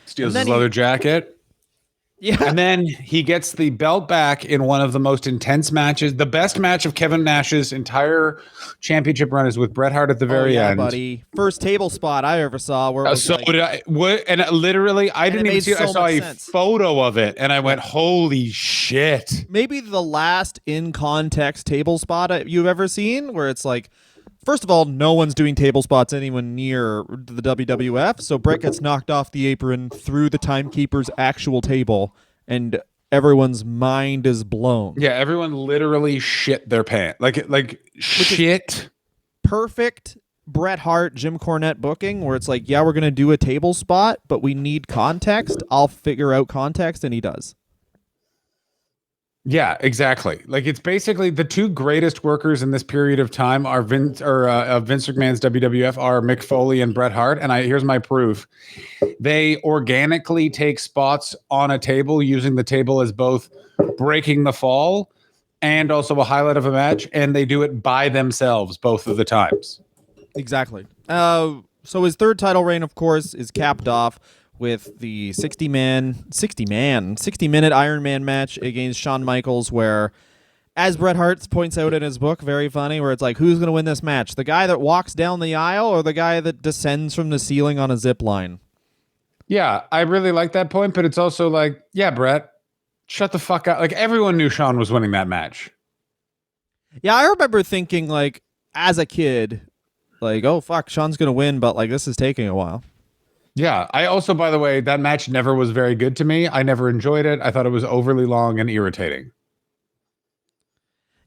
Steals his leather jacket. Yeah. And then he gets the belt back in one of the most intense matches. The best match of Kevin Nash's entire championship run is with Bret Hart at the very end. Buddy. First table spot I ever saw. Where I didn't even see it. I saw a photo of it, and I went, holy shit. Maybe the last in-context table spot you've ever seen, where it's like, first of all, no one's doing table spots anywhere near the WWF, so Bret gets knocked off the apron through the timekeeper's actual table, and everyone's mind is blown. Yeah, everyone literally shit their pants. Like shit. Perfect Bret Hart, Jim Cornette booking, where it's like, yeah, we're going to do a table spot, but we need context. I'll figure out context, and he does. Yeah, exactly. Like, it's basically the two greatest workers in this period of time are Vince McMahon's WWF are Mick Foley and Bret Hart. And here's my proof. They organically take spots on a table, using the table as both breaking the fall and also a highlight of a match. And they do it by themselves both of the times. Exactly. So his third title reign, of course, is capped off with the 60-minute Iron Man match against Shawn Michaels, where, as Bret Hart points out in his book, very funny, where it's like, who's going to win this match? The guy that walks down the aisle or the guy that descends from the ceiling on a zip line? Yeah, I really like that point, but it's also like, yeah, Bret, shut the fuck up. Like, everyone knew Shawn was winning that match. Yeah, I remember thinking, like, as a kid, like, oh, fuck, Shawn's going to win, but, like, this is taking a while. Yeah, I also, by the way, that match never was very good to me. I never enjoyed it. I thought it was overly long and irritating.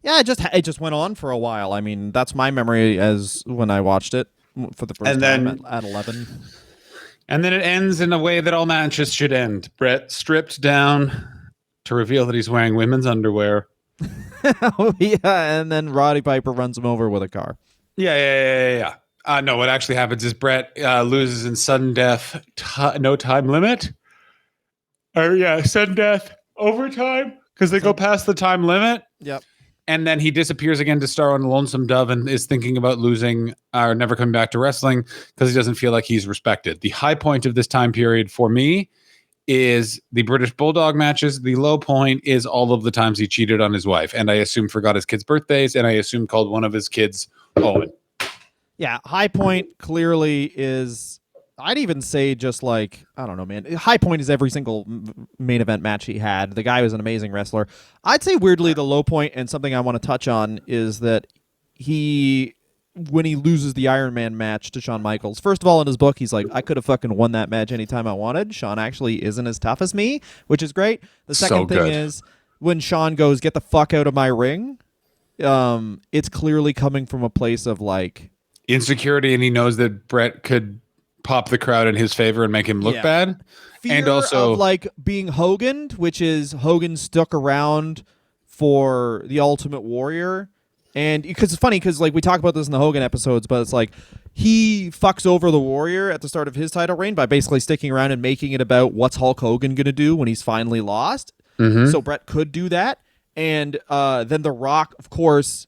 Yeah, it just went on for a while. I mean, that's my memory as when I watched it for the first time at 11. And then it ends in a way that all matches should end. Bret stripped down to reveal that he's wearing women's underwear. Oh, yeah, and then Roddy Piper runs him over with a car. Yeah. No, what actually happens is Bret loses in sudden death, no time limit. Sudden death, overtime, because they go past the time limit. Yep. And then he disappears again to star on Lonesome Dove and is thinking about losing or never coming back to wrestling because he doesn't feel like he's respected. The high point of this time period for me is the British Bulldog matches. The low point is all of the times he cheated on his wife, and I assume forgot his kids' birthdays, and I assume called one of his kids Owen. Yeah, high point clearly is, I'd even say just like, I don't know, man. High point is every single main event match he had. The guy was an amazing wrestler. I'd say weirdly the low point, and something I want to touch on, is that when he loses the Iron Man match to Shawn Michaels, first of all, in his book, he's like, I could have fucking won that match anytime I wanted. Shawn actually isn't as tough as me, which is great. The second thing is when Shawn goes, get the fuck out of my ring, it's clearly coming from a place of like, insecurity, and he knows that Bret could pop the crowd in his favor and make him look bad. Fear and also of like being Hogan, which is Hogan stuck around for the Ultimate Warrior. And because it's funny because like we talk about this in the Hogan episodes, but it's like he fucks over the Warrior at the start of his title reign by basically sticking around and making it about what's Hulk Hogan going to do when he's finally lost. So Bret could do that. And then The Rock, of course,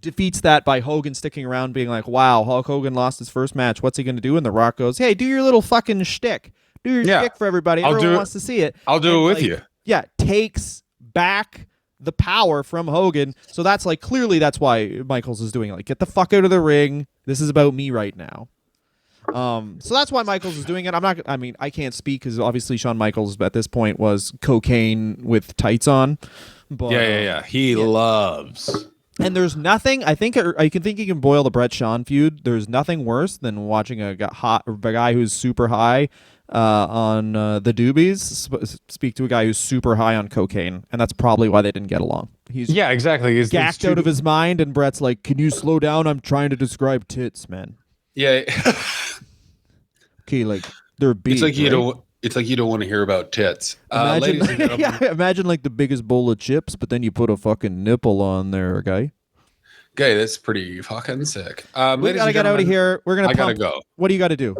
defeats that by Hogan sticking around being like, wow, Hulk Hogan lost his first match. What's he going to do? And The Rock goes, hey, do your little fucking shtick. Do your shtick for everybody. Everyone wants to see it. I'll do it with you. Yeah, takes back the power from Hogan. So that's like, clearly that's why Michaels is doing it. Like, get the fuck out of the ring. This is about me right now. So that's why Michaels is doing it. I can't speak because obviously Shawn Michaels at this point was cocaine with tights on. But, He loves. And there's nothing, I think you can boil the Bret Shawn feud. There's nothing worse than watching a guy who's super high on the doobies speak to a guy who's super high on cocaine, and that's probably why they didn't get along. He's exactly. He's gacked out of his mind, and Bret's like, "Can you slow down? I'm trying to describe tits, man." Yeah. Okay, like they're big. It's like right? you don't want to hear about tits. Imagine like the biggest bowl of chips, but then you put a fucking nipple on there, okay? Okay, that's pretty fucking sick. We gotta get out of here. I gotta go. What do you got to do?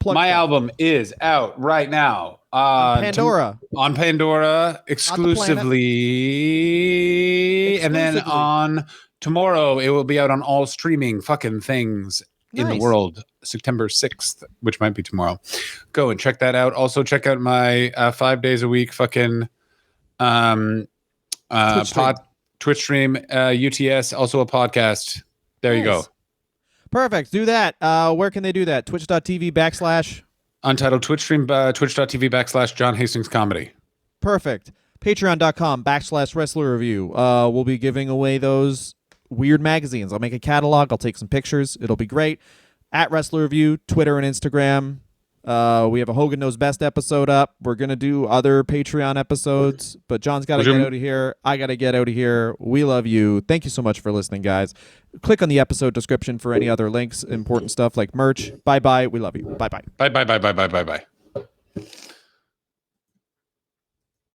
My album is out right now on Pandora. On Pandora exclusively. And then on tomorrow it will be out on all streaming fucking things in the world, September 6th, which might be tomorrow. Go and check that out. Also check out my 5 days a week fucking Twitch stream, UTS, also a podcast. There you go. Perfect. Do that. Where can they do that? Twitch.tv/ Untitled Twitch stream, twitch.tv / John Hastings Comedy. Perfect. Patreon.com / Wrestler Review. We'll be giving away those weird magazines. I'll make a catalog. I'll take some pictures. It'll be great. At Wrestler Review, Twitter and Instagram. We have a Hogan Knows Best episode up. We're going to do other Patreon episodes, but John's got to get out of here. I got to get out of here. We love you. Thank you so much for listening, guys. Click on the episode description for any other links, important stuff like merch. Bye-bye. We love you. Bye-bye. Bye-bye.